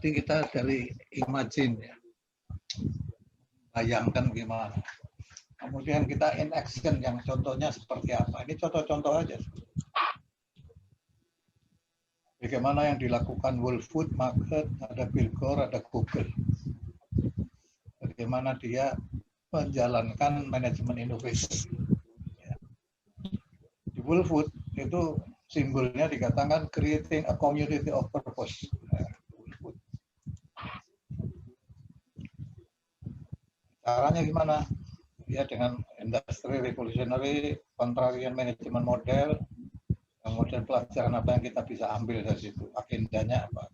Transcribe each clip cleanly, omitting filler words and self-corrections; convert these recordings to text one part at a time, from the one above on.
Nanti kita dari imagine ya, bayangkan gimana. Kemudian kita in action yang contohnya seperti apa. Ini contoh-contoh aja. Bagaimana yang dilakukan Whole Food Market, ada Bill Gore, ada Google. Bagaimana dia menjalankan manajemen inovasi. Di Whole Food itu simbolnya dikatakan creating a community of purpose. Caranya gimana? Ya dengan industry revolutionary, contrarian management model, kemudian pelajaran apa yang kita bisa ambil dari situ, agendanya apa.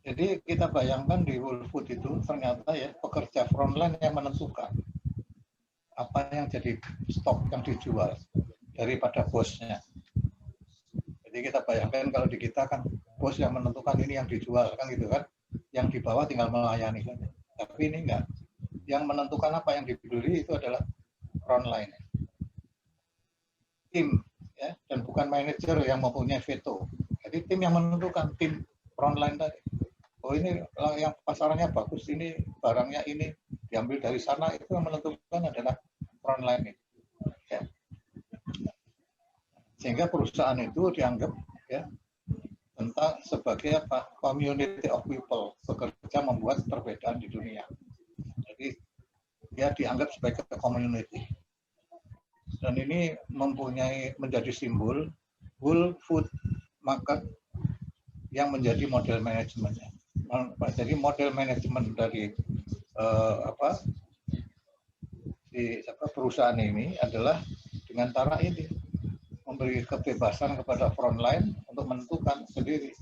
Jadi kita bayangkan di Whole Food itu ternyata ya pekerja frontline yang menentukan apa yang jadi stok yang dijual daripada bosnya. Jadi kita bayangkan kalau di kita kan bos yang menentukan ini yang dijual kan gitu kan, yang di bawah tinggal melayani saja. Tapi ini enggak. Yang menentukan apa yang dibeli itu adalah frontline. Tim ya, dan bukan manajer yang mempunyai veto. Jadi tim yang menentukan, tim frontline tadi. Oh ini yang pasarannya bagus, ini barangnya ini diambil dari sana, itu yang menentukan adalah frontline. Ya. Sehingga perusahaan itu dianggap ya tentang sebagai apa, community of people, bekerja membuat perbedaan di dunia. Jadi dia dianggap sebagai community. Dan ini mempunyai menjadi simbol Whole Food Market yang menjadi model manajemennya. Jadi model manajemen dari perusahaan ini adalah dengan cara ini memberi kebebasan kepada frontline untuk menentukan sendiri.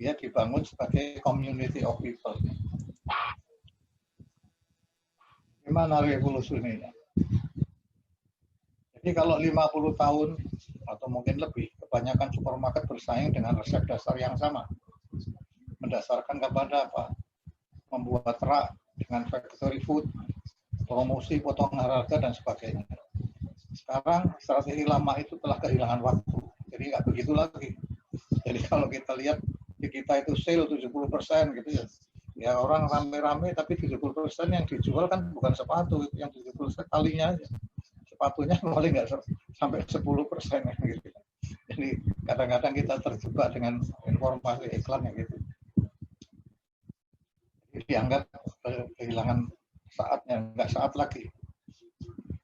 Dia dibangun sebagai community of people. Gimana revolusinya? Jadi kalau 50 tahun atau mungkin lebih, kebanyakan supermarket bersaing dengan resep dasar yang sama. Mendasarkan kepada apa? Membuat rak dengan factory food, promosi, potongan harga, dan sebagainya. Sekarang strategi lama itu telah kehilangan waktu. Jadi nggak begitu lagi. Jadi kalau kita lihat di kita itu sale 70% gitu ya. Ya orang rame-rame tapi 70% yang dijual kan bukan sepatu, yang 70% kalinya aja. Sepatunya paling nggak sampai 10% gitu. Jadi kadang-kadang kita terjebak dengan informasi iklan yang gitu. Jadi dianggap kehilangan saatnya, nggak saat lagi.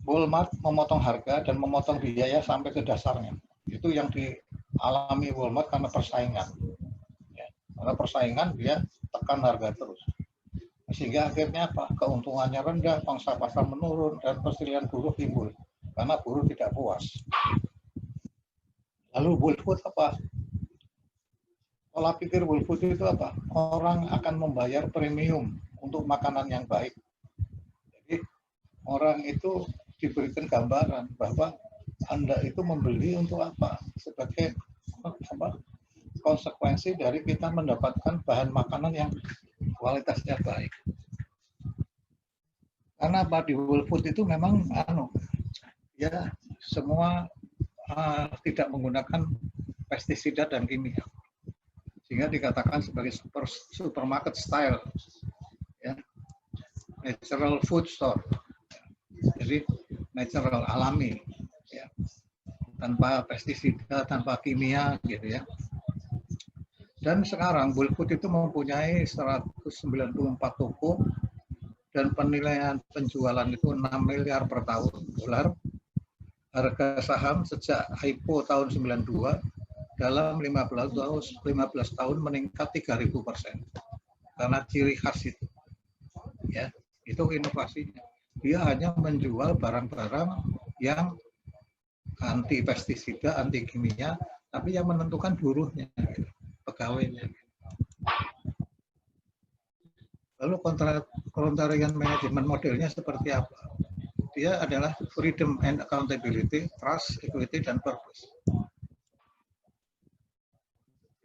Walmart memotong harga dan memotong biaya sampai ke dasarnya. Itu yang dialami Walmart karena persaingan. Ya, karena persaingan dia tekan harga terus. Sehingga akhirnya apa? Keuntungannya rendah, pangsa pasar menurun, dan persilihan buruh timbul. Karena buruh tidak puas. Lalu Whole Food apa? Pola pikir Whole Food itu apa? Orang akan membayar premium untuk makanan yang baik. Jadi orang itu diberikan gambaran bahwa Anda itu membeli untuk apa? Sebagai apa? Konsekuensi dari kita mendapatkan bahan makanan yang kualitasnya baik. Karena apa, di Whole Food itu memang ya semua tidak menggunakan pestisida dan kimia. Sehingga dikatakan sebagai supermarket style, ya, natural food store. Jadi natural, alami, ya, tanpa pestisida, tanpa kimia, gitu ya. Dan sekarang Whole Food itu mempunyai 194 toko dan penilaian penjualan itu 6 miliar per tahun dolar. Harga saham sejak IPO tahun 92 dalam 15 tahun meningkat 3.000%. Karena ciri khas itu, ya, itu inovasinya. Dia hanya menjual barang-barang yang anti pestisida, anti kimia, tapi yang menentukan buruhnya, pegawainya. Lalu contrarian management modelnya seperti apa? Dia adalah freedom and accountability, trust, equity, dan purpose.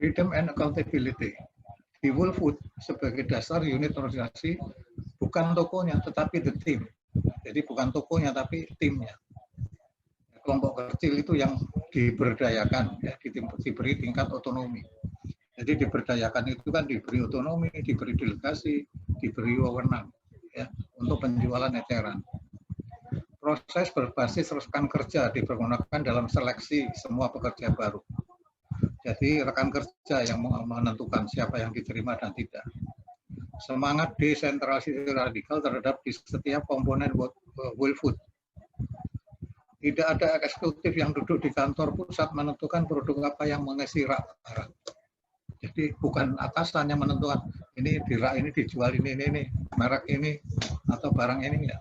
Freedom and accountability. Di Whole Food sebagai dasar unit organisasi bukan tokonya tetapi the team. Jadi bukan tokonya tapi timnya. Kelompok kecil itu yang diberdayakan, ya, diberi tingkat otonomi. Jadi diberdayakan itu kan diberi otonomi, diberi delegasi, diberi wewenang ya untuk penjualan eceran. Proses berbasis rekan kerja dipergunakan dalam seleksi semua pekerja baru. Jadi rekan kerja yang menentukan siapa yang diterima dan tidak. Semangat desentralisasi radikal terhadap di setiap komponen Wilfood. Tidak ada eksekutif yang duduk di kantor pusat menentukan produk apa yang mengisi rak. Jadi bukan atasan yang menentukan ini di rak ini dijual ini, merek ini atau barang ini ya.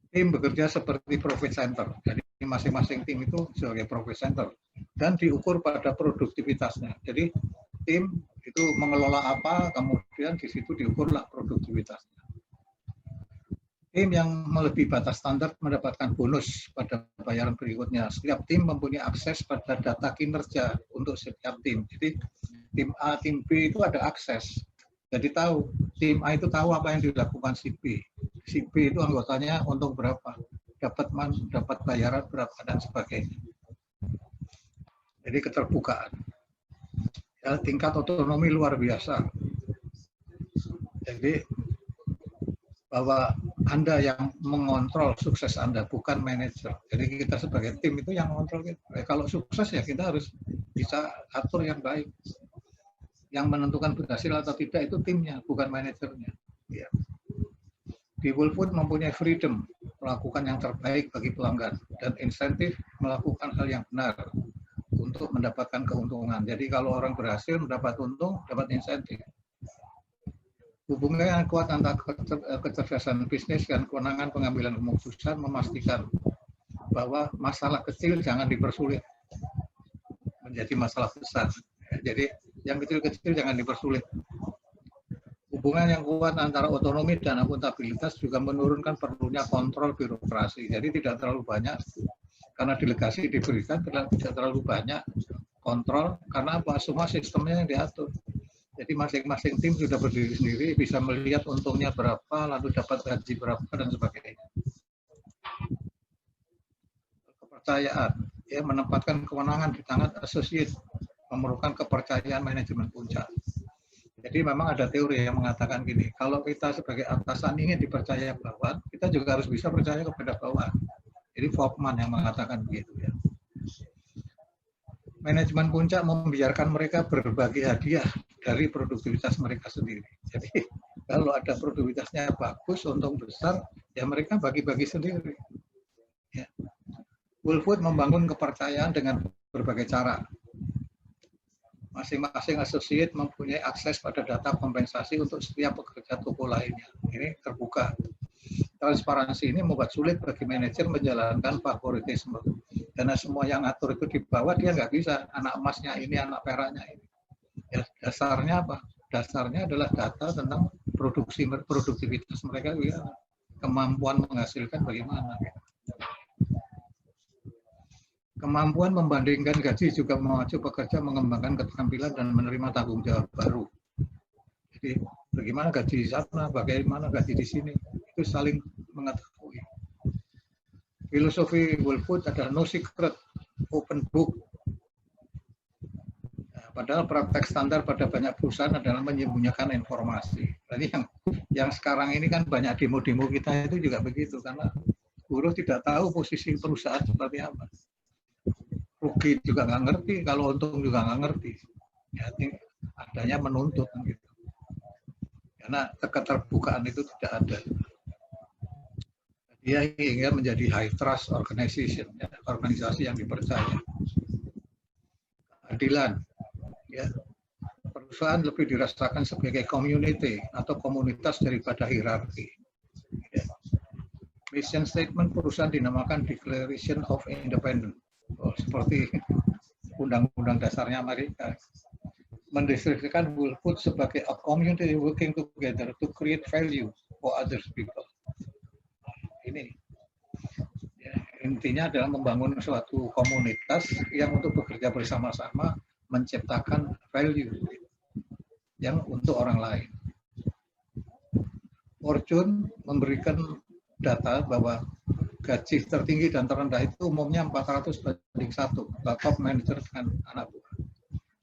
Tim bekerja seperti profit center. Jadi masing-masing tim itu sebagai profit center dan diukur pada produktivitasnya. Jadi tim itu mengelola apa, kemudian di situ diukurlah produktivitasnya. Tim yang melebihi batas standar mendapatkan bonus pada bayaran berikutnya. Setiap tim mempunyai akses pada data kinerja untuk setiap tim. Jadi tim A, tim B itu ada akses. Jadi tahu, tim A itu tahu apa yang dilakukan si B. Si B itu anggotanya untung berapa, dapat bayaran berapa dan sebagainya. Jadi keterbukaan. Ya, tingkat otonomi luar biasa. Jadi bahwa Anda yang mengontrol sukses Anda, bukan manajer. Jadi kita sebagai tim itu yang mengontrol kita. Kalau sukses ya kita harus bisa atur yang baik. Yang menentukan berhasil atau tidak itu timnya, bukan manajernya. Ya. Di Wilfood mempunyai freedom melakukan yang terbaik bagi pelanggan dan insentif melakukan hal yang benar untuk mendapatkan keuntungan. Jadi kalau orang berhasil mendapat untung, dapat insentif. Hubungan yang kuat antara kecerdasan bisnis dan kewenangan pengambilan keputusan memastikan bahwa masalah kecil jangan dipersulit menjadi masalah besar. Jadi yang kecil-kecil jangan dipersulit. Hubungan yang kuat antara otonomi dan akuntabilitas juga menurunkan perlunya kontrol birokrasi. Jadi tidak terlalu banyak, karena delegasi diberikan tidak terlalu banyak kontrol, karena apa? Semua sistemnya yang diatur. Jadi masing-masing tim sudah berdiri sendiri, bisa melihat untungnya berapa, lalu dapat gaji berapa, dan sebagainya. Kepercayaan, ya, menempatkan kewenangan di tangan associate, memerlukan kepercayaan manajemen puncak. Jadi memang ada teori yang mengatakan gini, kalau kita sebagai atasan ingin dipercaya bawahan, kita juga harus bisa percaya kepada bawahan. Jadi Volkmann yang mengatakan begitu ya. Manajemen puncak membiarkan mereka berbagi hadiah dari produktivitas mereka sendiri. Jadi kalau ada produktivitasnya bagus, untung besar, ya mereka bagi-bagi sendiri. Ya. Wilfood membangun kepercayaan dengan berbagai cara. Masing-masing associate mempunyai akses pada data kompensasi untuk setiap pekerja toko lainnya. Ini terbuka. Transparansi ini membuat sulit bagi manajer menjalankan favoritisme. Karena semua yang atur itu di bawah, dia nggak bisa. Anak emasnya ini, anak peraknya ini. Ya, dasarnya apa? Dasarnya adalah data tentang produktivitas mereka, ya, kemampuan menghasilkan bagaimana. Kemampuan membandingkan gaji juga memacu pekerja mengembangkan keterampilan dan menerima tanggung jawab baru. Jadi bagaimana gaji di sana, bagaimana gaji di sini, itu saling mengetahui. Filosofi Wilfood adalah no secret, open book. Padahal praktek standar pada banyak perusahaan adalah menyembunyikan informasi. Jadi yang sekarang ini kan banyak demo-demo kita itu juga begitu, karena buruh tidak tahu posisi perusahaan seperti apa. Rugi juga nggak ngerti, kalau untung juga nggak ngerti. Jadi adanya menuntut gitu. Karena keterbukaan itu tidak ada. Dia ingin menjadi high trust organization, ya, organisasi yang dipercaya. Keadilan, ya, perusahaan lebih dirasakan sebagai community atau komunitas daripada hierarki. Ya. Mission statement perusahaan dinamakan Declaration of Independence. Oh, seperti undang-undang dasarnya Amerika. Mendeskripsikan Wilfood sebagai a community working together to create value for other people. Ini ya, intinya adalah membangun suatu komunitas yang untuk bekerja bersama-sama menciptakan value yang untuk orang lain. Fortune memberikan data bahwa gaji tertinggi dan terendah itu umumnya 400:1, top manager dengan anak buah.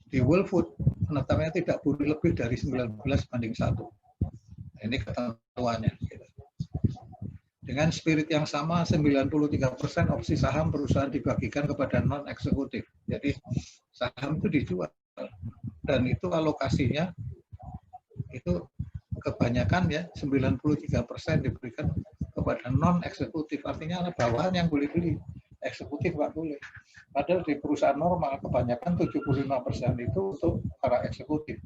Di World Food penetapannya tidak boleh lebih dari 19:1. Nah, ini ketentuannya. Dengan spirit yang sama, 93% opsi saham perusahaan dibagikan kepada non-eksekutif. Jadi saham itu dijual. Dan itu alokasinya itu kebanyakan ya 93% diberikan kepada non-eksekutif. Artinya anak bawahan yang boleh beli. Eksekutif nggak boleh. Padahal di perusahaan normal kebanyakan 75% itu untuk para eksekutif.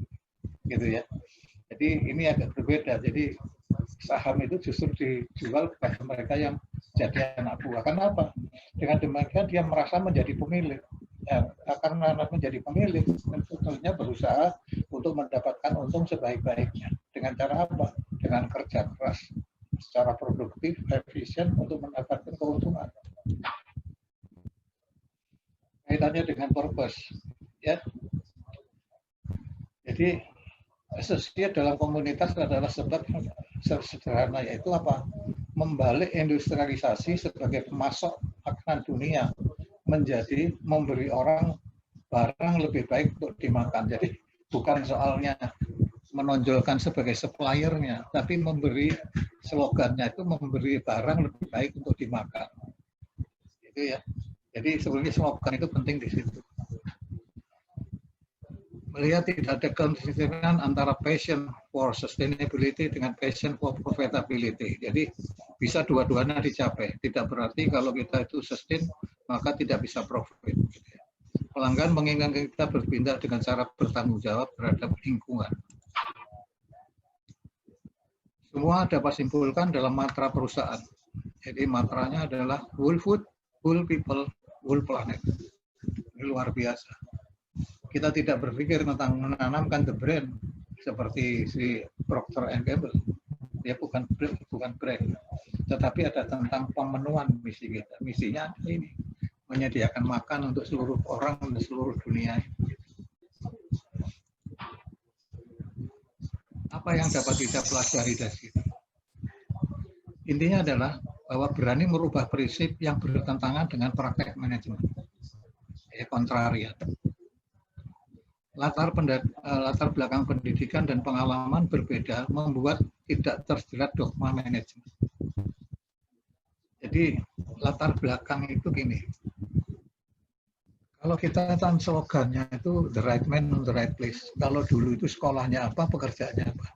Gitu ya. Jadi ini agak berbeda. Jadi saham itu justru dijual kepada mereka yang jadi anak buah. Kenapa? Dengan demikian dia merasa menjadi pemilik. Ya, karena menjadi pemilik, tentunya berusaha untuk mendapatkan untung sebaik-baiknya. Dengan cara apa? Dengan kerja keras, secara produktif, efisien untuk mendapatkan keuntungan. Kaitannya dengan purpose, ya. Jadi associate dalam komunitas adalah sebab sederhana, yaitu apa? Membalik industrialisasi sebagai pemasok makanan dunia menjadi memberi orang barang lebih baik untuk dimakan. Jadi bukan soalnya menonjolkan sebagai suppliernya, tapi memberi slogannya itu memberi barang lebih baik untuk dimakan. Itu ya. Jadi sebenarnya slogan itu penting di situ. Melihat tidak ada konsistenan antara passion for sustainability dengan passion for profitability. Jadi bisa dua-duanya dicapai. Tidak berarti kalau kita itu sustain maka tidak bisa profit. Pelanggan menginginkan kita berpindah dengan cara bertanggung jawab terhadap lingkungan. Semua dapat simpulkan dalam mantra perusahaan. Jadi mantranya adalah whole food, whole people, whole planet. Ini luar biasa. Kita tidak berpikir tentang menanamkan the brand seperti si Procter & Gamble. Dia bukan brand, tetapi ada tentang pemenuhan misi kita. Misinya ini menyediakan makan untuk seluruh orang di seluruh dunia. Apa yang dapat kita pelajari dari situ? Intinya adalah bahwa berani merubah prinsip yang bertentangan dengan praktek manajemen. Kontrariat. Latar belakang pendidikan dan pengalaman berbeda membuat tidak terjerat dogma manajemen. Jadi latar belakang itu gini. Kalau kita kan slogannya itu the right man on the right place. Kalau dulu itu sekolahnya apa, pekerjaannya apa.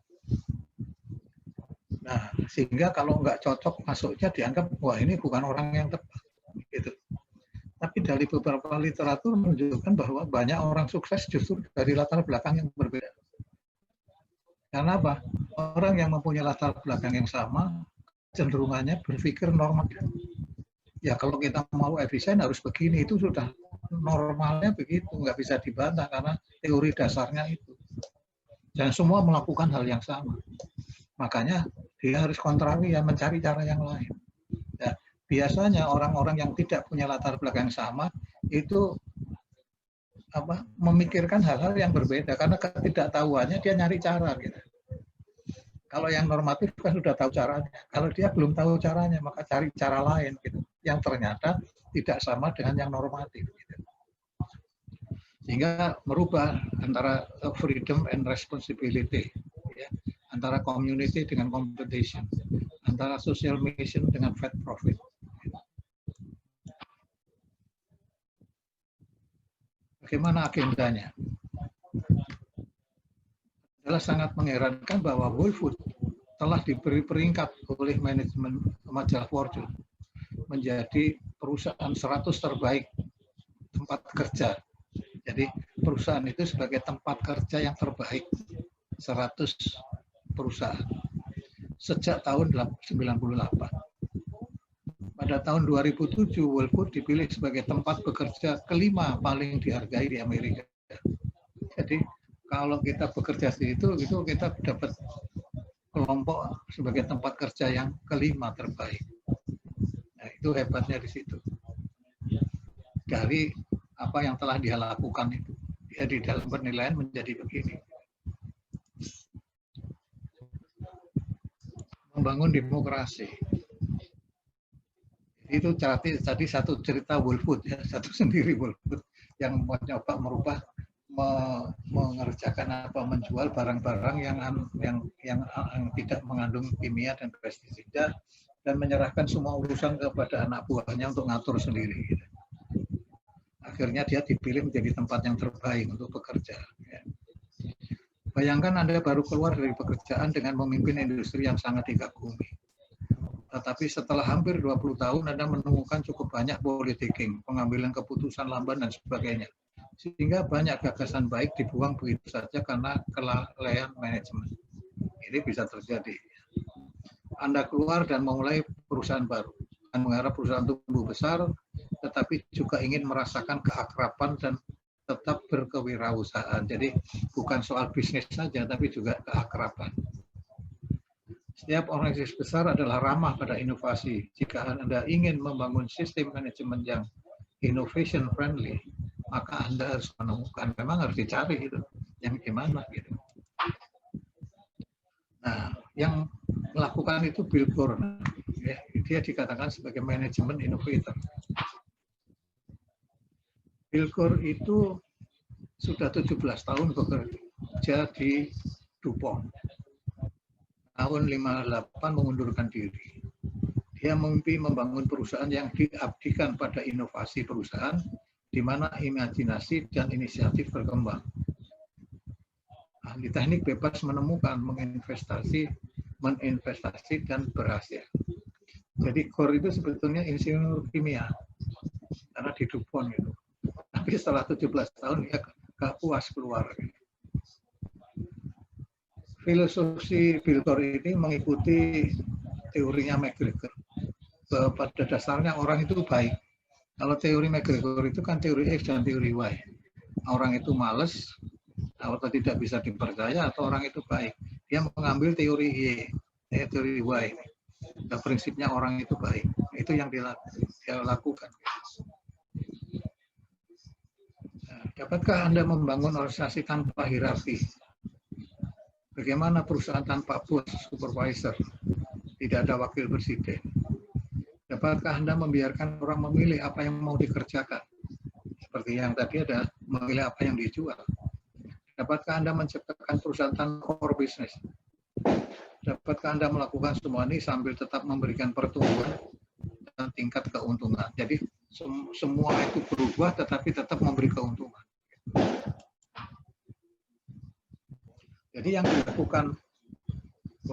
Nah, sehingga kalau nggak cocok masuknya dianggap wah ini bukan orang yang tepat. Gitu. Tapi dari beberapa literatur menunjukkan bahwa banyak orang sukses justru dari latar belakang yang berbeda. Karena apa? Orang yang mempunyai latar belakang yang sama, cenderungannya berpikir normatif. Ya kalau kita mau efisien harus begini, itu sudah normalnya begitu, nggak bisa dibantah karena teori dasarnya itu. Dan semua melakukan hal yang sama. Makanya dia harus kontrari, ya mencari cara yang lain. Ya, biasanya orang-orang yang tidak punya latar belakang sama itu memikirkan hal-hal yang berbeda karena ketidaktahuannya dia nyari cara gitu. Kalau yang normatif kan sudah tahu caranya. Kalau dia belum tahu caranya maka cari cara lain gitu. Yang ternyata tidak sama dengan yang normatif gitu. Sehingga merubah antara freedom and responsibility ya. Antara community dengan competition, antara social mission dengan fat profit. Bagaimana agendanya? Adalah sangat mengherankan bahwa Whole Food telah diberi peringkat oleh manajemen majalah Fortune menjadi perusahaan 100 terbaik tempat kerja. Jadi perusahaan itu sebagai tempat kerja yang terbaik 100 perusahaan sejak tahun 1998. Pada tahun 2007, Whole Food dipilih sebagai tempat bekerja kelima paling dihargai di Amerika. Jadi kalau kita bekerja di itu kita dapat kelompok sebagai tempat kerja yang kelima terbaik. Nah, itu hebatnya di situ. Dari apa yang telah dia lakukan itu, dia di dalam penilaian menjadi begini. Membangun demokrasi. Itu tadi satu cerita Woolfood ya, satu sendiri Woolfood yang mau nyoba merubah mengerjakan menjual barang-barang yang tidak mengandung kimia dan pestisida dan menyerahkan semua urusan kepada anak buahnya untuk ngatur sendiri. Akhirnya dia dipilih menjadi tempat yang terbaik untuk bekerja. Bayangkan Anda baru keluar dari pekerjaan dengan memimpin industri yang sangat dikagumi. Tetapi setelah hampir 20 tahun Anda menemukan cukup banyak politicking, pengambilan keputusan lamban dan sebagainya. Sehingga banyak gagasan baik dibuang begitu saja karena kelalaian manajemen. Ini bisa terjadi. Anda keluar dan memulai perusahaan baru dan mengharap perusahaan tumbuh besar, tetapi juga ingin merasakan keakraban dan tetap berkewirausahaan. Jadi bukan soal bisnis saja, tapi juga keakraban. Setiap organisasi besar adalah ramah pada inovasi. Jika Anda ingin membangun sistem manajemen yang innovation friendly, maka Anda harus menemukan, memang harus dicari gitu, yang gimana gitu. Nah, yang melakukan itu Bill Gore, ya, dia dikatakan sebagai manajemen innovator. Bill Gore itu sudah 17 tahun bekerja di DuPont. Tahun 58 mengundurkan diri. Dia mimpi membangun perusahaan yang diabdikan pada inovasi perusahaan, di mana imajinasi dan inisiatif berkembang. Ahli teknik bebas menemukan, menginvestasi, dan berhasil. Jadi Gore itu sebetulnya insinyur kimia, karena di DuPont gitu. Tapi setelah 17 tahun dia gak puas keluar. Filosofi Bill Gore ini mengikuti teorinya McGregor. Bahwa pada dasarnya orang itu baik. Kalau teori McGregor itu kan teori X dan teori Y. Orang itu malas, atau tidak bisa dipercaya, atau orang itu baik. Dia mengambil teori Y, teori Y. Dan prinsipnya orang itu baik. Itu yang dia lakukan. Nah, dapatkah Anda membangun organisasi tanpa hierarki? Bagaimana perusahaan tanpa bos, supervisor, tidak ada wakil presiden? Dapatkah Anda membiarkan orang memilih apa yang mau dikerjakan? Seperti yang tadi ada, memilih apa yang dijual. Dapatkah Anda menciptakan perusahaan tanpa core business? Dapatkah Anda melakukan semua ini sambil tetap memberikan pertumbuhan dan tingkat keuntungan? Jadi semua itu berubah tetapi tetap memberi keuntungan. Jadi yang dilakukan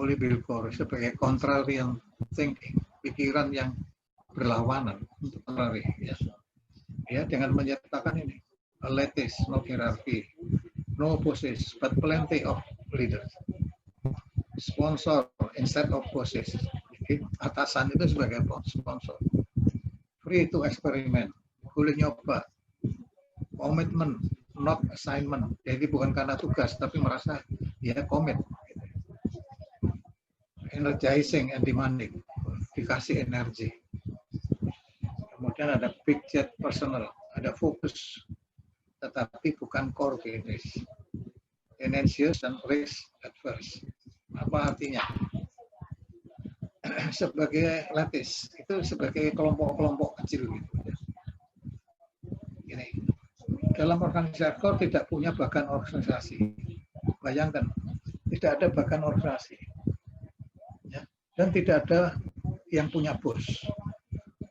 oleh Bill Gore sebagai contrarian thinking, pikiran yang berlawanan untuk contrary, ya, dengan menyatakan ini, a lattice, no hierarchy, no bosses, but plenty of leaders, sponsor instead of bosses. Jadi, atasan itu sebagai sponsor, free to experiment, boleh nyoba, commitment, not assignment. Jadi bukan karena tugas, tapi merasa ya komit. Energizing and demanding, dikasih energi. Kemudian ada big jet personal, ada fokus, tetapi bukan core business. Tenacious dan risk adverse. Apa artinya? Sebagai lattice, itu sebagai kelompok-kelompok kecil gitu. Ini dalam organisasi core tidak punya bagan organisasi. Bayangkan, tidak ada bagan organisasi, ya, dan tidak ada yang punya bos.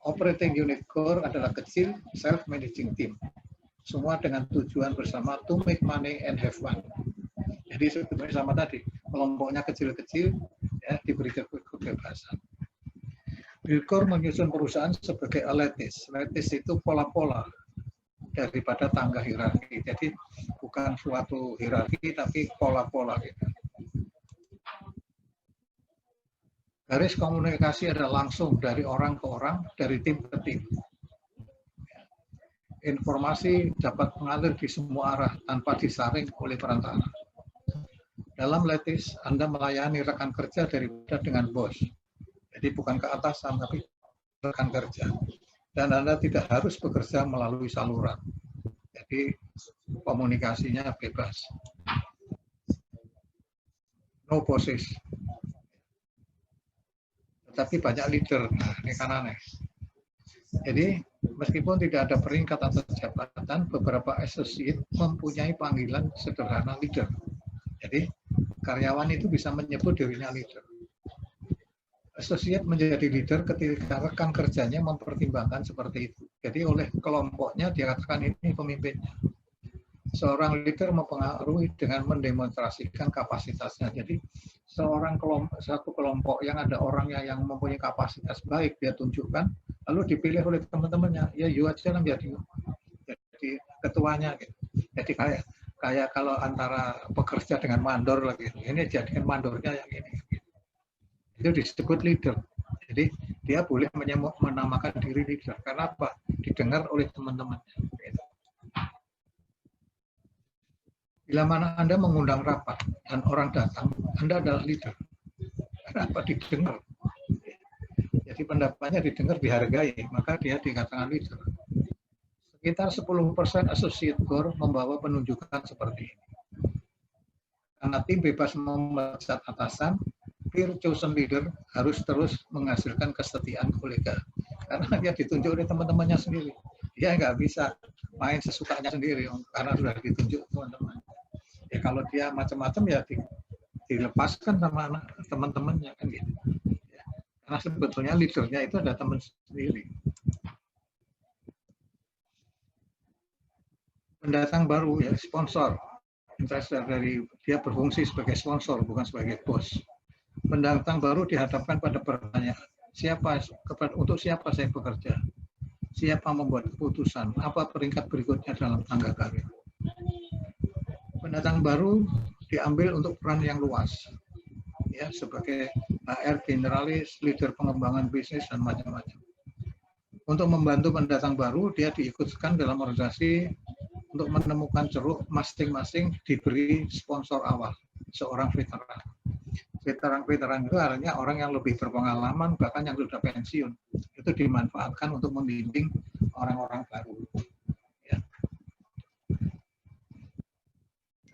Operating unit core adalah kecil, self-managing team. Semua dengan tujuan bersama to make money and have fun. Jadi sebetulnya sama tadi, kelompoknya kecil-kecil, ya, diberi kebebasan. Bill Gore menyusun perusahaan sebagai a lattice. Lattice itu pola-pola daripada tangga hierarki. Jadi bukan suatu hierarki, tapi pola-pola gitu. Garis komunikasi adalah langsung dari orang ke orang, dari tim ke tim. Informasi dapat mengalir di semua arah tanpa disaring oleh perantara. Dalam lattice, Anda melayani rekan kerja daripada dengan bos. Jadi bukan ke atasan, tapi rekan kerja. Dan Anda tidak harus bekerja melalui saluran. Jadi komunikasinya bebas. No bosses. Tetapi banyak leader. Nah, ini kan aneh. Jadi meskipun tidak ada peringkat atau jabatan, beberapa associate mempunyai panggilan sederhana leader. Jadi karyawan itu bisa menyebut dirinya leader. Associate menjadi leader ketika rekan kerjanya mempertimbangkan seperti itu. Jadi oleh kelompoknya dikatakan ini pemimpinnya. Seorang leader mempengaruhi dengan mendemonstrasikan kapasitasnya. Jadi satu kelompok yang ada orangnya yang mempunyai kapasitas baik dia tunjukkan, lalu dipilih oleh teman-temannya. Ya, you aja yang jadi ketuanya. Gitu. Jadi kayak kalau antara pekerja dengan mandor lagi, ini jadikan mandornya yang ini. Itu disebut leader. Jadi dia boleh menamakan diri leader. Karena apa? Didengar oleh teman-temannya. Bila mana Anda mengundang rapat dan orang datang, Anda adalah leader. Kenapa? Didengar. Jadi pendapatnya didengar, dihargai, maka dia dikatakan leader. Sekitar 10% associate core membawa penunjukan seperti ini. Karena tim bebas memecat atasan, peer chosen leader harus terus menghasilkan kesetiaan kolega. Karena dia ditunjuk oleh teman-temannya sendiri. Dia nggak bisa main sesukanya sendiri, karena sudah ditunjuk teman-teman. Ya kalau dia macam-macam ya dilepaskan sama teman-temannya kan gitu. Ya. Karena sebetulnya leadernya itu ada teman sendiri. Pendatang baru ya sponsor. Investor dari dia berfungsi sebagai sponsor bukan sebagai bos. Pendatang baru dihadapkan pada pertanyaan, untuk siapa saya bekerja? Siapa membuat keputusan? Apa peringkat berikutnya dalam tangga karir? Pendatang baru diambil untuk peran yang luas, ya sebagai HR generalis, leader pengembangan bisnis dan macam-macam. Untuk membantu pendatang baru, dia diikutkan dalam organisasi untuk menemukan ceruk masing-masing diberi sponsor awal, seorang veteran. Veteran itu artinya orang yang lebih berpengalaman, bahkan yang sudah pensiun. Itu dimanfaatkan untuk membimbing orang-orang baru. Ya.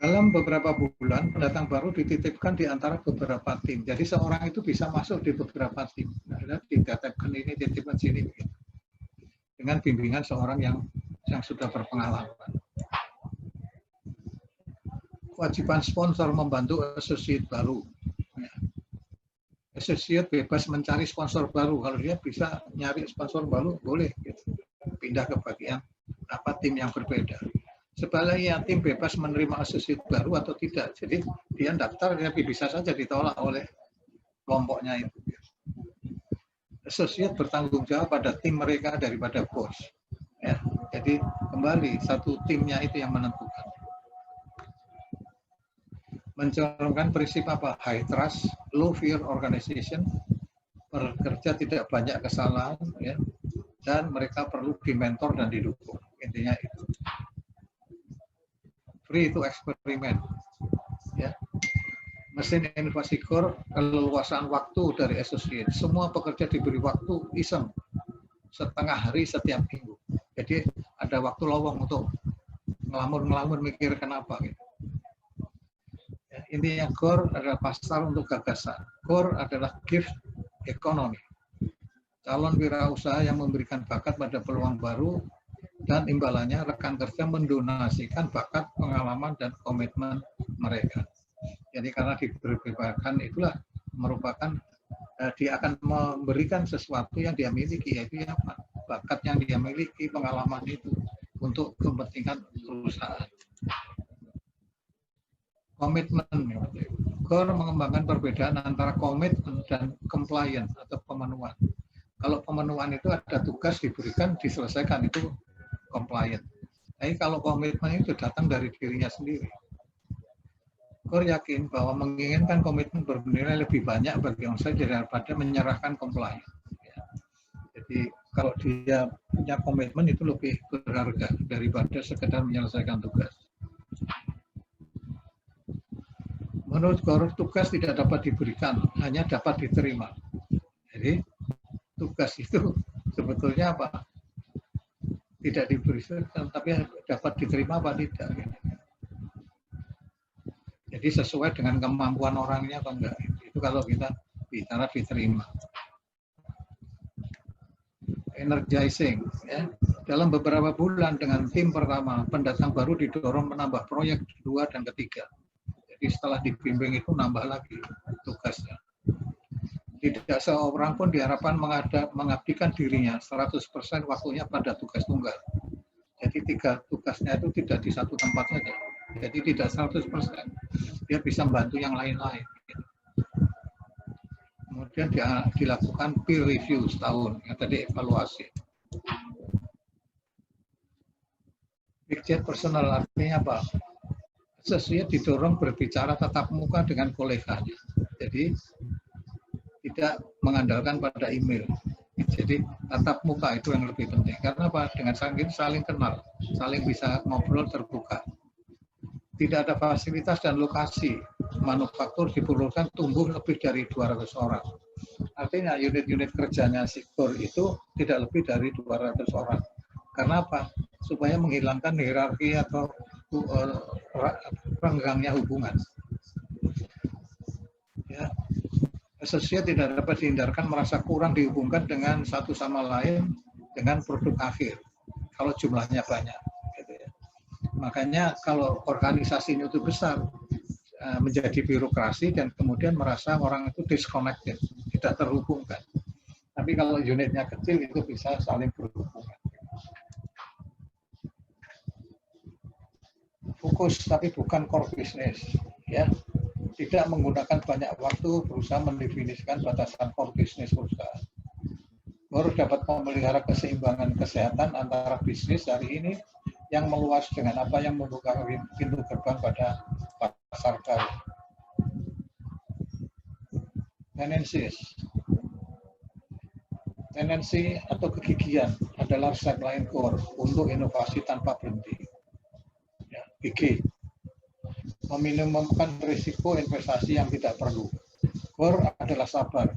Dalam beberapa bulan, pendatang baru dititipkan di antara beberapa tim. Jadi seorang itu bisa masuk di beberapa tim. Nah, dititipkan ini, dititipkan sini. Dengan bimbingan seorang yang sudah berpengalaman. Kewajiban sponsor membantu associate baru. Associate bebas mencari sponsor baru. Kalau dia bisa nyari sponsor baru, boleh gitu. Pindah ke bagian tim yang berbeda. Sebaliknya tim bebas menerima associate baru atau tidak. Jadi dia daftar, tapi bisa saja ditolak oleh kelompoknya itu. Associate bertanggung jawab pada tim mereka daripada bos. Ya, jadi kembali satu timnya itu yang menentukan. Mencantumkan prinsip apa? High trust, low fear organization, bekerja tidak banyak kesalahan, ya, dan mereka perlu dimentor dan didukung. Intinya itu. Free to eksperimen, ya. Mesin inovasi core, keleluasaan waktu dari associate. Semua pekerja diberi waktu iseng setengah hari setiap minggu. Jadi ada waktu lowong untuk ngelamun mikir kenapa. Gitu. Ya, intinya core adalah pasar untuk gagasan. Core adalah gift economy. Calon wirausaha yang memberikan bakat pada peluang baru dan imbalannya rekan kerja mendonasikan bakat, pengalaman, dan komitmen mereka. Jadi karena diberikan itulah merupakan dia akan memberikan sesuatu yang dia miliki, yaitu apa? Bakat yang dia miliki, pengalaman itu untuk kepentingan perusahaan. Komitmen, core mengembangkan perbedaan antara komitmen dan compliance atau pemenuhan. Kalau pemenuhan itu ada tugas diberikan, diselesaikan, itu compliant. Tapi kalau komitmen itu datang dari dirinya sendiri. Core yakin bahwa menginginkan komitmen bernilai lebih banyak bagi orang daripada menyerahkan compliant. Ya. Jadi kalau dia punya komitmen itu lebih berharga daripada sekedar menyelesaikan tugas. Menurut Core, tugas tidak dapat diberikan, hanya dapat diterima. Jadi tugas itu sebetulnya apa? Tidak diberikan, tapi dapat diterima apa tidak. Jadi sesuai dengan kemampuan orangnya atau enggak. Itu kalau kita bicara diterima. energizing. Ya. Dalam beberapa bulan dengan tim pertama, pendatang baru didorong menambah proyek 2 dan ketiga. Jadi setelah dibimbing itu nambah lagi tugasnya. Tidak seorang pun diharapkan mengabdikan dirinya 100% waktunya pada tugas tunggal. Jadi 3 tugasnya itu tidak di satu tempat saja. Jadi tidak 100%. Dia bisa membantu yang lain-lain. Kemudian dilakukan peer review setahun, yang tadi evaluasi. Big Jet personal artinya apa? Associate didorong berbicara tatap muka dengan koleganya. Jadi tidak mengandalkan pada email. Jadi tatap muka itu yang lebih penting. Karena apa? Dengan saling kenal, saling bisa ngobrol terbuka. Tidak ada fasilitas dan lokasi manufaktur diperlukan tumbuh lebih dari 200 orang. Artinya unit-unit kerjanya Sikor itu tidak lebih dari 200 orang. Karena apa? Supaya menghilangkan hierarki atau renggangnya hubungan. Ya. Associate tidak dapat dihindarkan merasa kurang dihubungkan dengan satu sama lain dengan produk akhir. Kalau jumlahnya banyak. Makanya kalau organisasinya itu besar, menjadi birokrasi dan kemudian merasa orang itu disconnected, tidak terhubungkan. Tapi kalau unitnya kecil itu bisa saling berhubungan. Fokus tapi bukan core business, ya. Tidak menggunakan banyak waktu berusaha mendefinisikan batasan core business perusahaan. Baru dapat memelihara keseimbangan kesehatan antara bisnis hari ini yang meluas dengan apa yang membuka pintu gerbang pada pasar baru. Tendensi atau kegigihan adalah subline core untuk inovasi tanpa berhenti. Ya, GG. Meminimumkan risiko investasi yang tidak perlu. Core adalah sabar.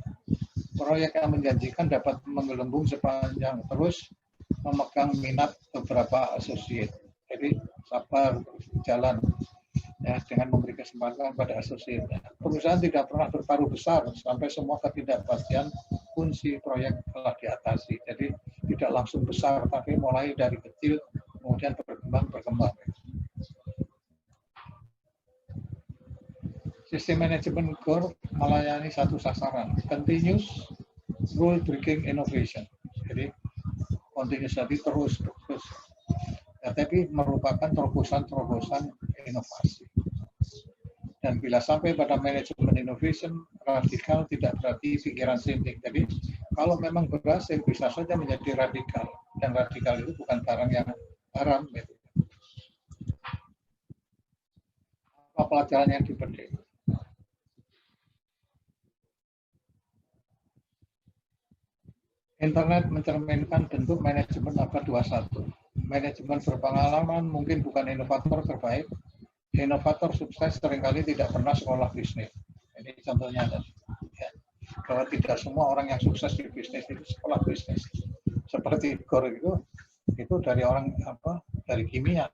Proyek yang menjanjikan dapat menggelembung sepanjang terus memegang minat beberapa associate. Jadi sabar jalan ya, dengan memberi kesempatan pada associate. Perusahaan tidak pernah berparuh besar sampai semua ketidakpastian kunci proyek telah diatasi. Jadi tidak langsung besar, tapi mulai dari kecil kemudian berkembang. Sistem manajemen core melayani satu sasaran, continuous rule breaking innovation. Jadi continuous tadi terus. Ya, tapi merupakan terobosan inovasi. Dan bila sampai pada manajemen innovation, radikal tidak berarti pikiran sinting. Jadi kalau memang berhasil bisa saja menjadi radikal. Dan radikal itu bukan barang yang haram. Gitu. Apa pelajaran yang dipetik? Internet mencerminkan bentuk manajemen abad 21. Manajemen berpengalaman mungkin bukan inovator terbaik. Inovator sukses seringkali tidak pernah sekolah bisnis. Ini contohnya tadi. Ya. Bahwa tidak semua orang yang sukses di bisnis itu sekolah bisnis. Seperti Gore itu dari orang dari kimia,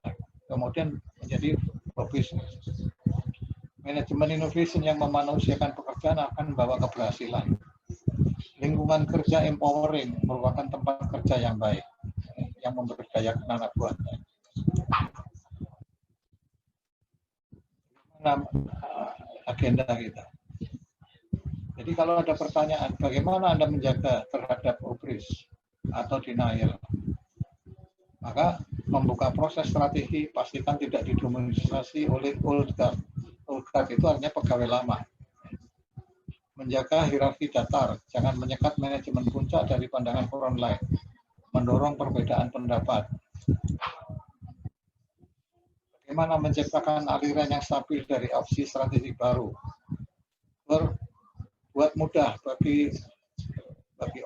kemudian menjadi pebisnis. Manajemen innovation yang memanusiakan pekerjaan akan membawa keberhasilan. Lingkungan kerja empowering merupakan tempat kerja yang baik, yang memberdayakan anak buahnya. Agenda kita. Jadi kalau ada pertanyaan, bagaimana Anda menjaga terhadap hubris atau denial? Maka membuka proses strategi, pastikan tidak didominasi oleh old guard. Old guard itu artinya pegawai lama. Menjaga hierarki datar, jangan menyekat manajemen puncak dari pandangan orang lain. Mendorong perbedaan pendapat. Bagaimana menciptakan aliran yang stabil dari opsi strategi baru. Buat mudah bagi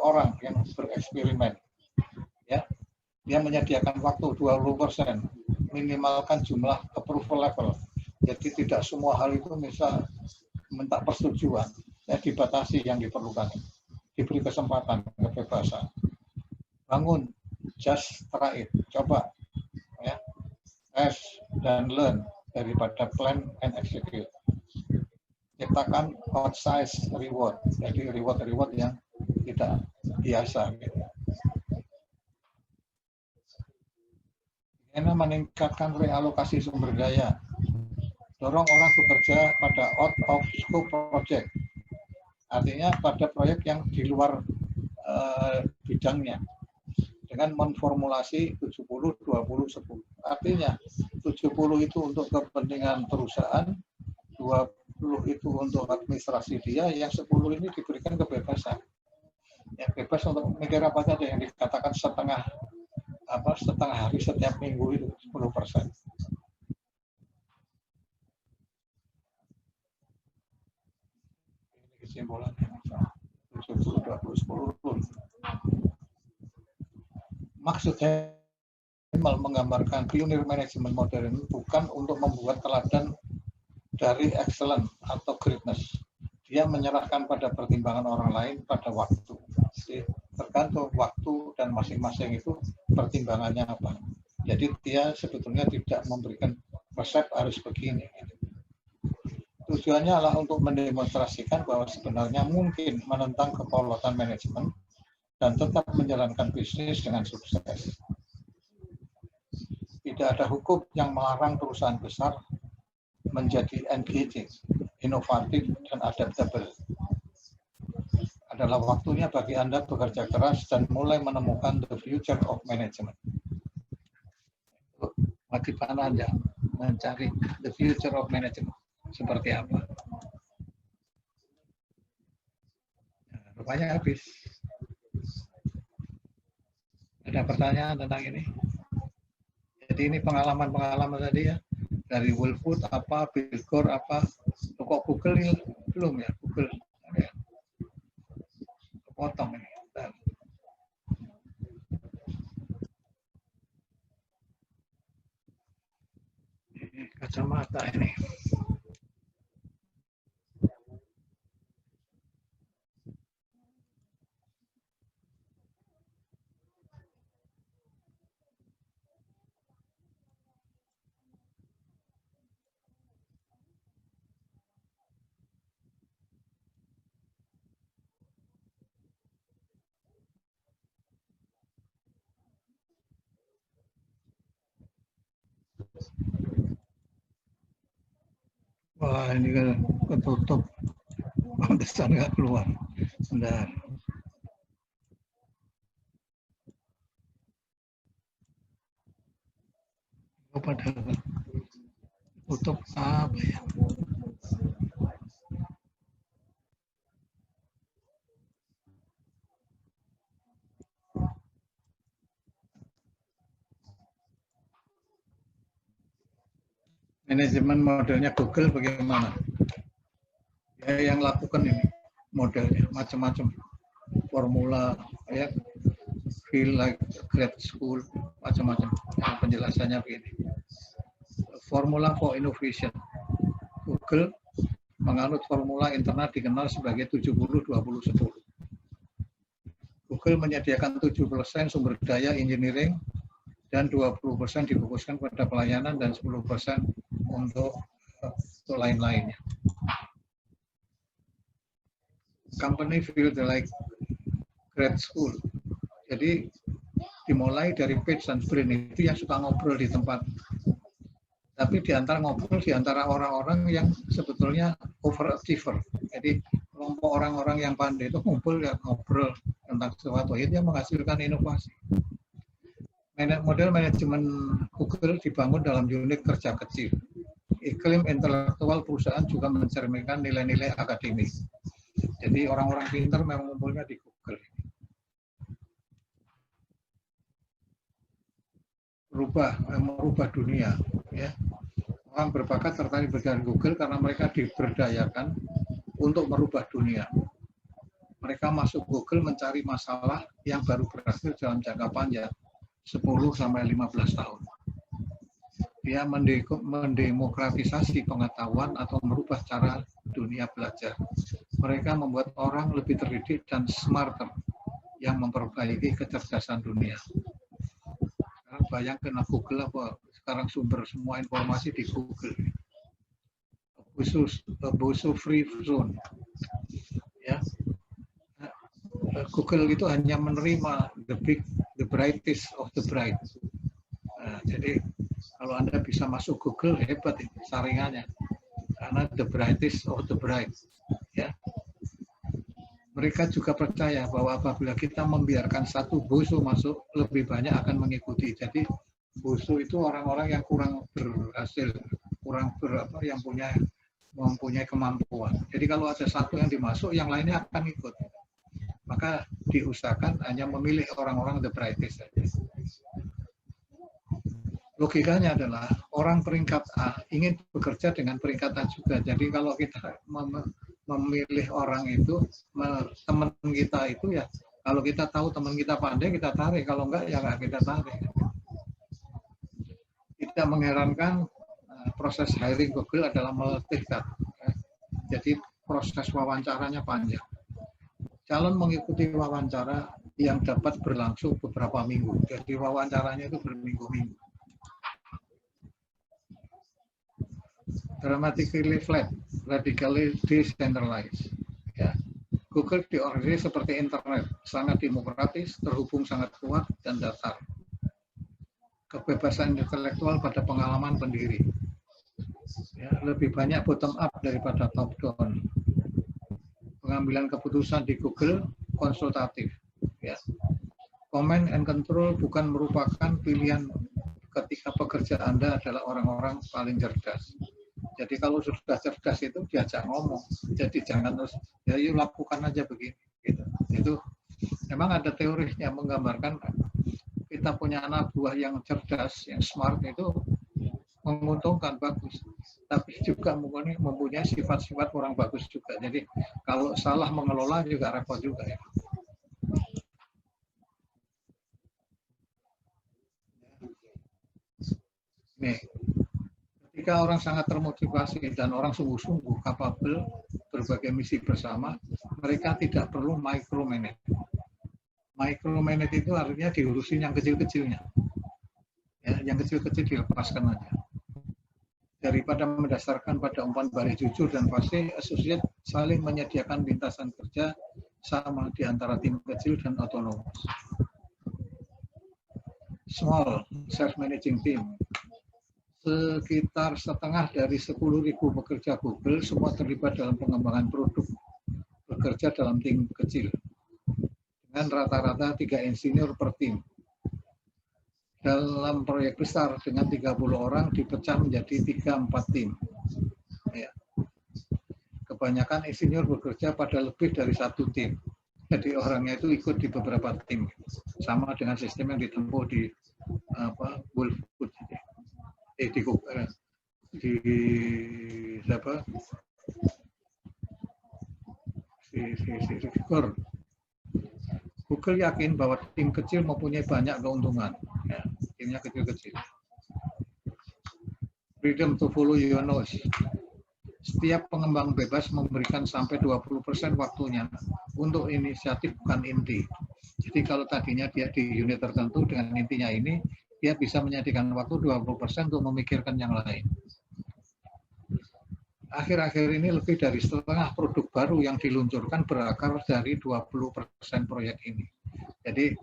orang yang bereksperimen. Ya, dia menyediakan waktu 20%, minimalkan jumlah approval level. Jadi tidak semua hal itu bisa minta persetujuan. Ya, dibatasi yang diperlukan, diberi kesempatan, kebebasan. Bangun, just try it, coba, ya, test dan learn daripada plan and execute. Ciptakan outsize reward, jadi reward yang tidak biasa. Gitu. Bagaimana meningkatkan realokasi sumber daya. Dorong orang bekerja pada out of scope project. Artinya pada proyek yang di luar bidangnya. Dengan memformulasi 70, 20, 10. Artinya 70 itu untuk kepentingan perusahaan, 20 itu untuk administrasi dia, yang 10 ini diberikan kebebasan. Yang bebas untuk mikir apa saja, yang dikatakan setengah hari setiap minggu itu 10%. Ini kesimpulannya. 70, 20, 10. Maksudnya menggambarkan pionir manajemen modern bukan untuk membuat teladan dari excellent atau greatness. Dia menyerahkan pada pertimbangan orang lain pada waktu. Jadi, tergantung waktu dan masing-masing itu pertimbangannya apa. Jadi dia sebetulnya tidak memberikan resep harus begini. Tujuannya adalah untuk mendemonstrasikan bahwa sebenarnya mungkin menentang kepolotan manajemen dan tetap menjalankan bisnis dengan sukses. Tidak ada hukum yang melarang perusahaan besar menjadi engaging, inovatif, dan adaptable. Adalah waktunya bagi Anda bekerja keras dan mulai menemukan the future of management. Wajib Anda mencari the future of management. Seperti apa? Nah, rupanya habis. Ada pertanyaan tentang ini? Jadi ini pengalaman-pengalaman tadi ya. Dari Wolfwood apa, Bill Gore apa, kok Google ini belum ya, Google ya. Kepotong ini. Kacamata ini. Wah, ini kan ketutup. Pantesan nggak keluar. Bentar. Oh, pada tutup apa ya? Manajemen modelnya Google bagaimana? Ya, yang lakukan ini modelnya macam-macam, formula ya, feel like grad school, macam-macam. Ya, penjelasannya begini. Formula for innovation. Google menganut formula internal dikenal sebagai 70-20-10. Google menyediakan 7% sumber daya engineering dan 20% difokuskan pada pelayanan dan 10% untuk lain-lainnya. Company feel like grad school. Jadi dimulai dari Page dan Brin itu yang suka ngobrol di tempat. Tapi di antara ngobrol di antara orang-orang yang sebetulnya overachiever. Jadi kelompok orang-orang yang pandai itu ngumpul ya ngobrol tentang sesuatu, itu yang menghasilkan inovasi. Model manajemen Google dibangun dalam unit kerja kecil. Iklim intelektual perusahaan juga mencerminkan nilai-nilai akademik. Jadi orang-orang pintar memang ngumpulnya di Google. Merubah dunia. Ya. Orang berbakat tertarik berjalan Google karena mereka diberdayakan untuk merubah dunia. Mereka masuk Google mencari masalah yang baru berhasil dalam jangka panjang, 10-15 tahun. Dia mendemokratisasi pengetahuan atau merubah cara dunia belajar. Mereka membuat orang lebih terdidik dan smarter yang memperbaiki kecerdasan dunia. Sekarang bayangkan Google apa? Sekarang sumber semua informasi di Google. Khusus free zone. Ya. Google itu hanya menerima the brightest of the bright. Nah, Jadi kalau Anda bisa masuk Google, hebat itu saringannya. Karena the brightest of the bright. Ya. Mereka juga percaya bahwa apabila kita membiarkan satu bosu masuk, lebih banyak akan mengikuti. Jadi bosu itu orang-orang yang kurang berhasil, yang mempunyai kemampuan. Jadi kalau ada satu yang dimasuk, yang lainnya akan ikut. Maka diusahakan hanya memilih orang-orang the brightest saja. Logikanya adalah orang peringkat A ingin bekerja dengan peringkat A juga. Jadi kalau kita memilih orang itu, teman kita itu ya, kalau kita tahu teman kita pandai, kita tarik. Kalau enggak, ya enggak kita tarik. Tidak mengherankan proses hiring Google adalah meletihkan. Jadi proses wawancaranya panjang. Calon mengikuti wawancara yang dapat berlangsung beberapa minggu. Jadi wawancaranya itu berminggu-minggu. Dramatically flat, radically decentralized. Ya. Google diorganisasi seperti internet, sangat demokratis, terhubung sangat kuat, dan datar. Kebebasan intelektual pada pengalaman pendiri. Ya, lebih banyak bottom up daripada top down. Pengambilan keputusan di Google konsultatif. Ya. Command and control bukan merupakan pilihan ketika pekerja Anda adalah orang-orang paling cerdas. Jadi kalau sudah cerdas itu diajak ngomong. Jadi jangan terus ya yuk lakukan aja begini. Gitu. Itu memang ada teorinya menggambarkan kita punya anak buah yang cerdas, yang smart itu menguntungkan, bagus. Tapi juga mempunyai sifat-sifat kurang bagus juga. Jadi kalau salah mengelola juga repot juga ya. Nih. Ketika orang sangat termotivasi dan orang sungguh-sungguh kapabel berbagai misi bersama, mereka tidak perlu micromanage. Micromanage itu artinya diurusin yang kecil-kecilnya. Ya, yang kecil-kecil dilepaskan aja. Daripada mendasarkan pada umpan balik jujur dan pasti, associate saling menyediakan lintasan kerja sama di antara tim kecil dan otonomous. Small self-managing team. Sekitar setengah dari 10.000 pekerja Google semua terlibat dalam pengembangan produk, bekerja dalam tim kecil dengan rata-rata 3 insinyur per tim. Dalam proyek besar dengan 30 orang dipecah menjadi 3-4 tim. Ya. Kebanyakan insinyur bekerja pada lebih dari 1 tim. Jadi orangnya itu ikut di beberapa tim, sama dengan sistem yang ditempuh di Wolfwood. Di Google yakin bahwa tim kecil mempunyai banyak keuntungan. Ya, timnya kecil-kecil. Freedom to follow your nose. Setiap pengembang bebas memberikan sampai 20% waktunya untuk inisiatif bukan inti. Jadi kalau tadinya dia di unit tertentu dengan intinya ini, dia bisa menyediakan waktu 20% untuk memikirkan yang lain. Akhir-akhir ini lebih dari setengah produk baru yang diluncurkan berakar dari 20% proyek ini. Jadi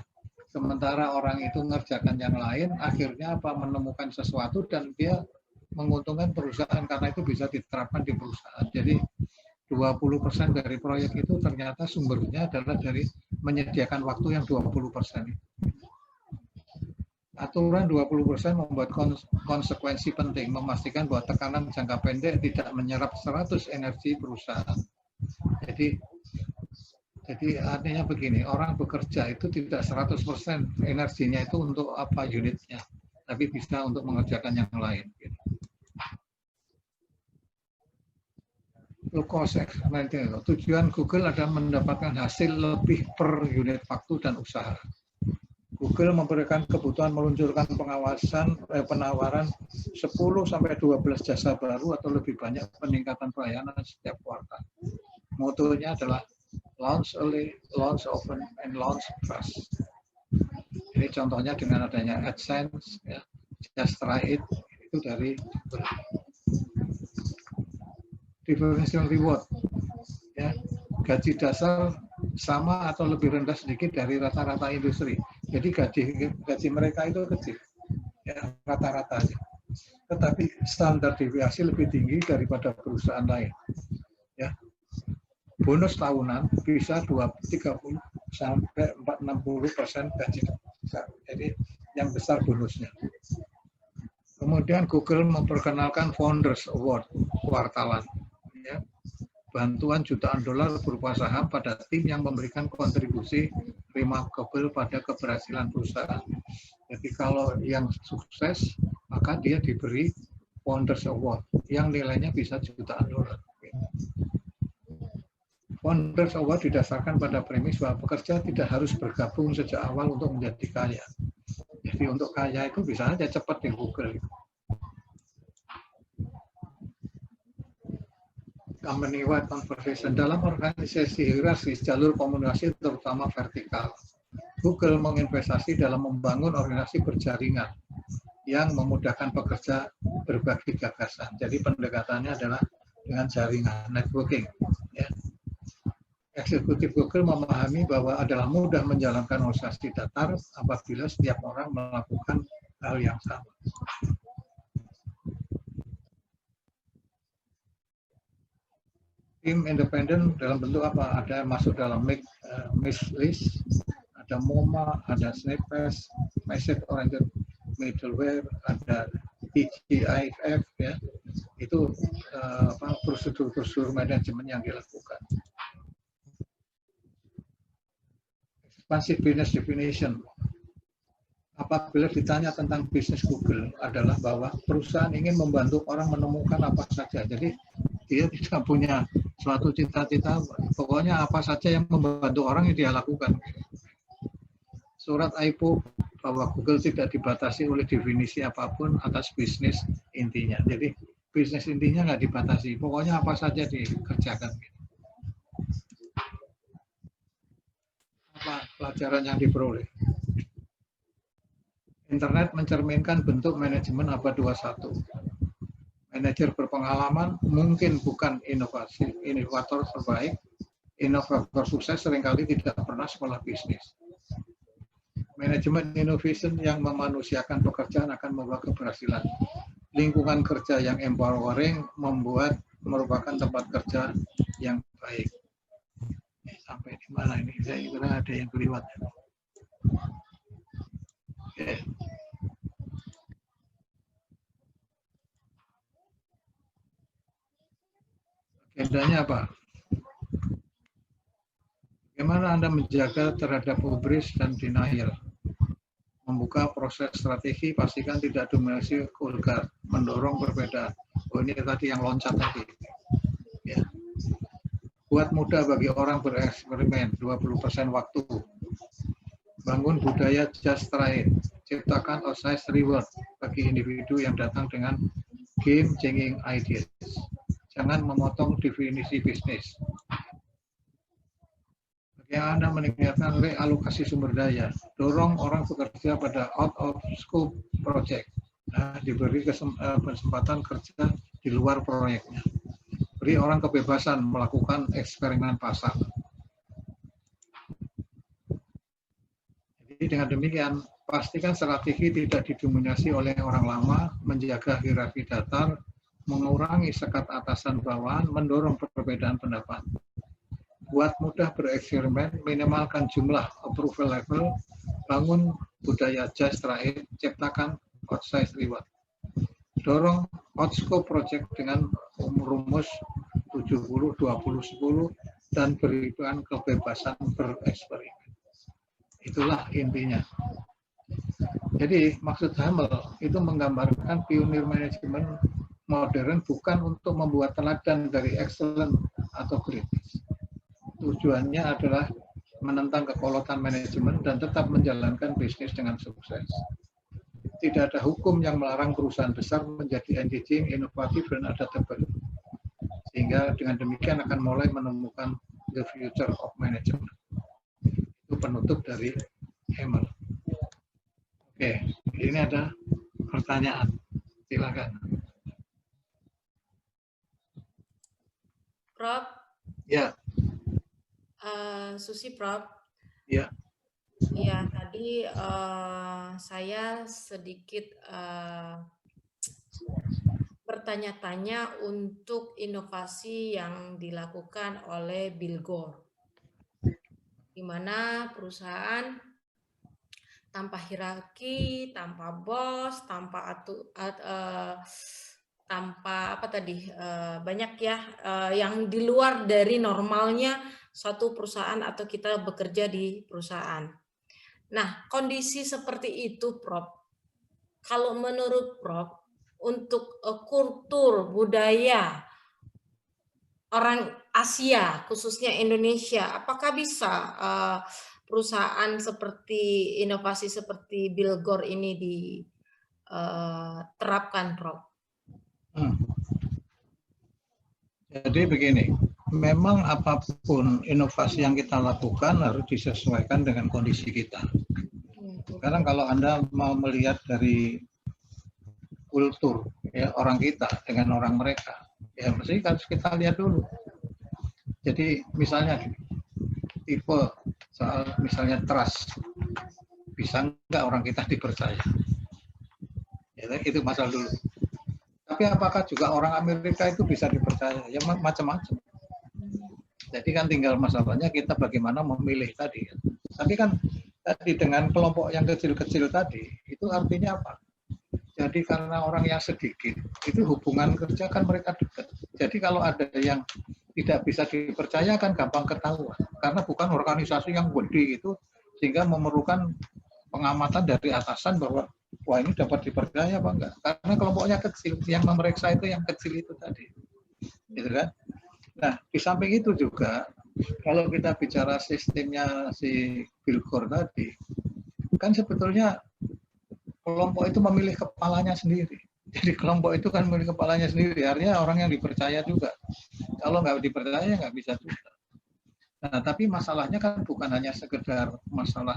sementara orang itu mengerjakan yang lain, akhirnya menemukan sesuatu dan dia menguntungkan perusahaan karena itu bisa diterapkan di perusahaan. Jadi 20% dari proyek itu ternyata sumbernya adalah dari menyediakan waktu yang 20%. Aturan 20% membuat konsekuensi penting, memastikan bahwa tekanan jangka pendek tidak menyerap 100 energi perusahaan. Jadi artinya begini, orang bekerja itu tidak 100% energinya itu untuk apa unitnya, tapi bisa untuk mengerjakan yang lain. Low cost experimental. Tujuan Google adalah mendapatkan hasil lebih per unit waktu dan usaha. Google memberikan kebutuhan meluncurkan penawaran 10-12 jasa baru atau lebih banyak peningkatan pelayanan setiap kuartal. Motonya adalah launch early, launch often, and launch fast. Ini contohnya dengan adanya AdSense, ya, Just Try It, itu dari Google. Differential reward, ya, gaji dasar sama atau lebih rendah sedikit dari rata-rata industri. Jadi gaji mereka itu kecil. ya, rata-rata aja. Tetapi standar deviasi lebih tinggi daripada perusahaan lain. Ya. Bonus tahunan bisa 30 sampai 60% gaji. Jadi yang besar bonusnya. Kemudian Google memperkenalkan Founders Award kuartalan. Ya. Bantuan jutaan dolar berupa saham pada tim yang memberikan kontribusi remarkable pada keberhasilan perusahaan. Jadi kalau yang sukses, maka dia diberi Founders Award yang nilainya bisa jutaan dolar. Founders Award didasarkan pada premis bahwa pekerja tidak harus bergabung sejak awal untuk menjadi kaya. Jadi untuk kaya itu bisa aja cepat di Google. Company-wide conversation dalam organisasi hierarkis jalur komunikasi terutama vertikal. Google menginvestasi dalam membangun organisasi berjaringan yang memudahkan pekerja berbagi gagasan. Jadi pendekatannya adalah dengan jaringan, networking. Ya. Eksekutif Google memahami bahwa adalah mudah menjalankan organisasi datar apabila setiap orang melakukan hal yang sama. Tim independen dalam bentuk apa? Ada masuk dalam mix list, ada MoMA, ada Snapchat, Message Oriented Middleware, ada TGIF, ya. Itu prosedur-prosedur manajemen yang dilakukan. Expansive business definition. Apabila ditanya tentang bisnis Google adalah bahwa perusahaan ingin membantu orang menemukan apa saja. Jadi dia tidak punya suatu cita-cita, pokoknya apa saja yang membantu orang yang dia lakukan. Surat IPO bahwa Google tidak dibatasi oleh definisi apapun atas bisnis intinya. Jadi bisnis intinya nggak dibatasi, pokoknya apa saja dikerjakan. Apa pelajaran yang diperoleh? Internet mencerminkan bentuk manajemen abad 21. Manajer berpengalaman mungkin bukan inovator terbaik. Inovator sukses seringkali tidak pernah sekolah bisnis. Manajemen innovation yang memanusiakan pekerjaan akan membawa keberhasilan. Lingkungan kerja yang empowering merupakan tempat kerja yang baik. Sampai di mana ini? Saya kira ada yang kelewat. Oke. Agendanya apa? Bagaimana Anda menjaga terhadap hubris dan denial? Membuka proses strategi, pastikan tidak dominasi vulgar, mendorong perbedaan. Oh, ini tadi yang loncat tadi. Ya. Buat mudah bagi orang bereksperimen, 20% waktu. Bangun budaya just try it. Ciptakan outsized reward bagi individu yang datang dengan game-changing ideas. Jangan memotong definisi bisnis. Yang Anda meningkatkan realokasi sumber daya, dorong orang bekerja pada out of scope project, diberi kesempatan kerja di luar proyeknya, beri orang kebebasan melakukan eksperimen pasar. Jadi dengan demikian, pastikan strategi tidak didominasi oleh orang lama, menjaga hierarki datar, mengurangi sekat atasan bawahan, mendorong perbedaan pendapat. Buat mudah bereksperimen, minimalkan jumlah approval level, bangun budaya just try it, ciptakan outsized reward. Dorong outscope project dengan rumus 70-20-10 dan berikan kebebasan bereksperimen. Itulah intinya. Jadi maksud Hamel itu menggambarkan pionir manajemen modern bukan untuk membuat teladan dari excellent atau kritis. Tujuannya adalah menentang kekolotan manajemen dan tetap menjalankan bisnis dengan sukses. Tidak ada hukum yang melarang perusahaan besar menjadi engaging, inovatif, dan adaptable. Sehingga dengan demikian akan mulai menemukan the future of management. Itu penutup dari Hamel. Oke, ini ada pertanyaan. Silakan. Prof. Ya. Susi, Prof. Ya. Iya, tadi tadi saya sedikit bertanya-tanya untuk inovasi yang dilakukan oleh Bill Gore, di mana perusahaan tanpa hierarki, tanpa bos, tanpa apa tadi, banyak ya yang di luar dari normalnya suatu perusahaan atau kita bekerja di perusahaan. Nah, kondisi seperti itu, Prof. Kalau menurut Prof, untuk kultur budaya orang Asia, khususnya Indonesia, apakah bisa perusahaan seperti inovasi seperti Bill Gore ini diterapkan, Prof? Jadi begini, memang apapun inovasi yang kita lakukan harus disesuaikan dengan kondisi kita. Sekarang kalau Anda mau melihat dari kultur ya orang kita dengan orang mereka, ya mesti harus kita lihat dulu. Jadi misalnya tipe soal misalnya trust, bisa nggak orang kita dipercaya? Ya, itu masalah dulu. Tapi apakah juga orang Amerika itu bisa dipercaya? Ya macam-macam. Jadi kan tinggal masalahnya kita bagaimana memilih tadi. Tapi kan tadi dengan kelompok yang kecil-kecil tadi, itu artinya apa? Jadi karena orang yang sedikit, itu hubungan kerja kan mereka dekat. Jadi kalau ada yang tidak bisa dipercaya kan gampang ketahuan. Karena bukan organisasi yang gede itu, sehingga memerlukan pengamatan dari atasan bahwa wah ini dapat dipercaya apa enggak. Karena kelompoknya kecil, yang memeriksa itu yang kecil itu tadi. Gitu kan? Nah, di samping itu juga, kalau kita bicara sistemnya si Bill Gore tadi, kan sebetulnya kelompok itu memilih kepalanya sendiri. Jadi kelompok itu kan memilih kepalanya sendiri, artinya orang yang dipercaya juga. Kalau nggak dipercaya nggak bisa juga. Nah, tapi masalahnya kan bukan hanya sekedar masalah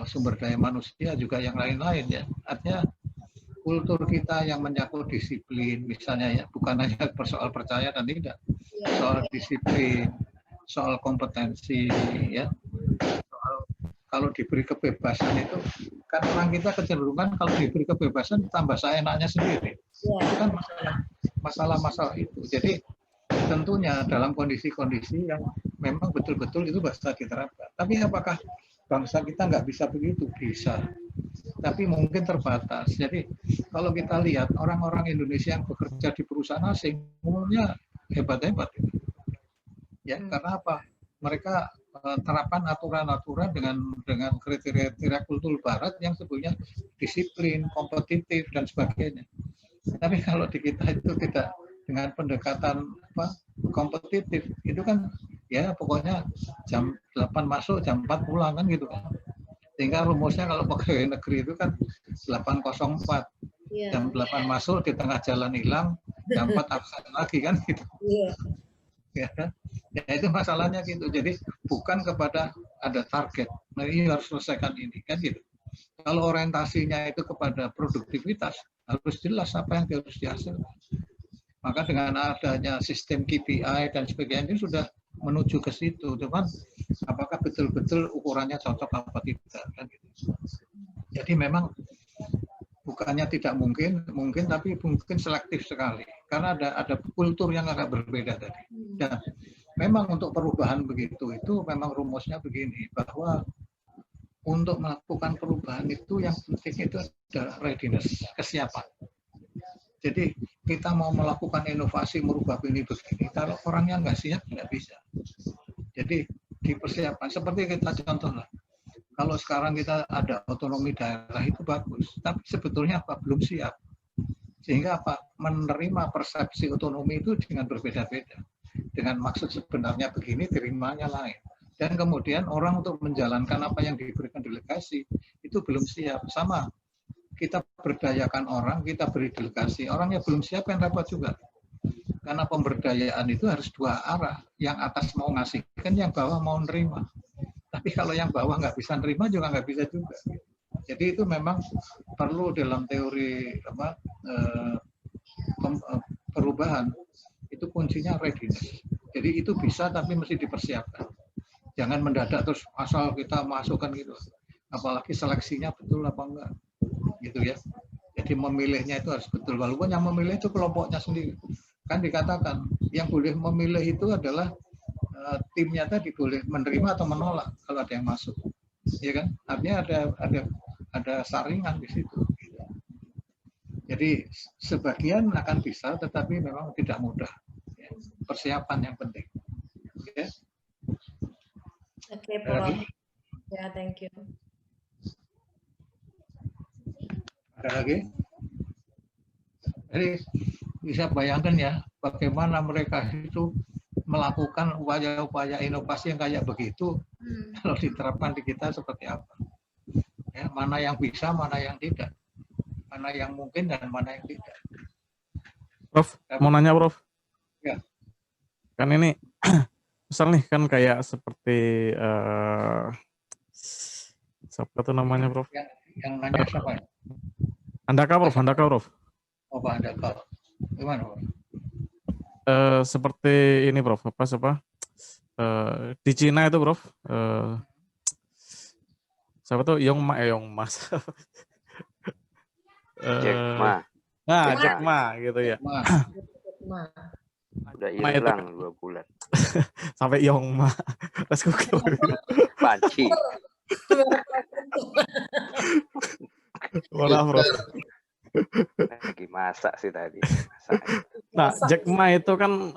sumber daya manusia, juga yang lain-lain ya. Artinya kultur kita yang menyangkut disiplin, misalnya ya, bukan hanya soal percaya dan tidak, soal disiplin, soal kompetensi, ya, soal kalau diberi kebebasan itu kan orang kita kecenderungan kalau diberi kebebasan tambah seenaknya sendiri. Itu kan masalah-masalah itu. Jadi tentunya dalam kondisi-kondisi yang memang betul-betul itu bisa diterapkan. Tapi apakah bangsa kita nggak bisa begitu? Bisa. Tapi mungkin terbatas. Jadi kalau kita lihat orang-orang Indonesia yang bekerja di perusahaan asing, umumnya hebat-hebat. Ya, karena apa? Mereka terapkan aturan-aturan dengan kriteria kultur barat yang sebetulnya disiplin, kompetitif dan sebagainya. Tapi kalau di kita itu tidak dengan pendekatan kompetitif, itu kan ya pokoknya jam 8 masuk, jam 4 pulang kan gitu kan. Sehingga rumusnya kalau pegawai negeri itu kan 8.04. Jam 8 masuk, di tengah jalan hilang, jam 4 absen lagi kan gitu. Ya, itu masalahnya gitu. Jadi bukan kepada ada target, nah ini harus selesaikan ini kan gitu. Kalau orientasinya itu kepada produktivitas, harus jelas apa yang harus dihasilkan. Maka dengan adanya sistem KPI dan sebagainya ini sudah menuju ke situ. Cuman apakah betul-betul ukurannya cocok apa tidak kan gitu. Jadi memang bukannya tidak mungkin, tapi mungkin selektif sekali. Karena ada kultur yang agak berbeda tadi. Dan memang untuk perubahan begitu, itu memang rumusnya begini, bahwa untuk melakukan perubahan itu yang penting itu adalah readiness, kesiapan. Jadi kita mau melakukan inovasi, merubah ini begini, kalau orangnya nggak siap, nggak bisa. Jadi dipersiapkan, seperti kita contoh lah. Kalau sekarang kita ada otonomi daerah itu bagus, tapi sebetulnya apa? Belum siap. Sehingga apa? Menerima persepsi otonomi itu dengan berbeda-beda. Dengan maksud sebenarnya begini, terimanya lain. Dan kemudian orang untuk menjalankan apa yang diberikan delegasi, itu belum siap. Sama, kita berdayakan orang, kita beri delegasi, orangnya belum siap yang dapat juga. Karena pemberdayaan itu harus dua arah. Yang atas mau ngasihkan, yang bawah mau nerima. Tapi kalau yang bawah nggak bisa nerima juga nggak bisa juga. Jadi itu memang perlu dalam teori perubahan, itu kuncinya readiness. Jadi itu bisa tapi mesti dipersiapkan. Jangan mendadak terus asal kita masukkan gitu. apalagi seleksinya betul apa enggak, gitu ya. Jadi memilihnya itu harus betul, walaupun yang memilih itu kelompoknya sendiri. Kan dikatakan yang boleh memilih itu adalah timnya tadi, boleh menerima atau menolak kalau ada yang masuk, ya kan? Artinya ada saringan di situ. Jadi sebagian akan bisa, tetapi memang tidak mudah. Persiapan yang penting. Oke, Oke, ada lagi? Prof. Ya, thank you. Ada lagi? Jadi bisa bayangkan ya, bagaimana mereka itu melakukan upaya-upaya inovasi yang kayak begitu, kalau diterapkan di kita seperti apa? Ya, mana yang bisa, mana yang tidak, mana yang mungkin dan mana yang tidak. Prof, mau nanya Prof. Ya. Kan ini misal nih kan kayak seperti siapa tuh namanya Prof? Yang nanya siapa? Andaka Prof. Oh, Pak Andaka. Gimana, Pak? Seperti ini Prof, di Cina itu Prof, siapa tuh Yongma Jack Ma. Nah, Jack Ma gitu ya. Udah hilang 2 bulan. Sampai Yongma. Let's Google. Panci. Maaf, Prof. Lagi masak sih tadi. Nah, Jack Ma itu kan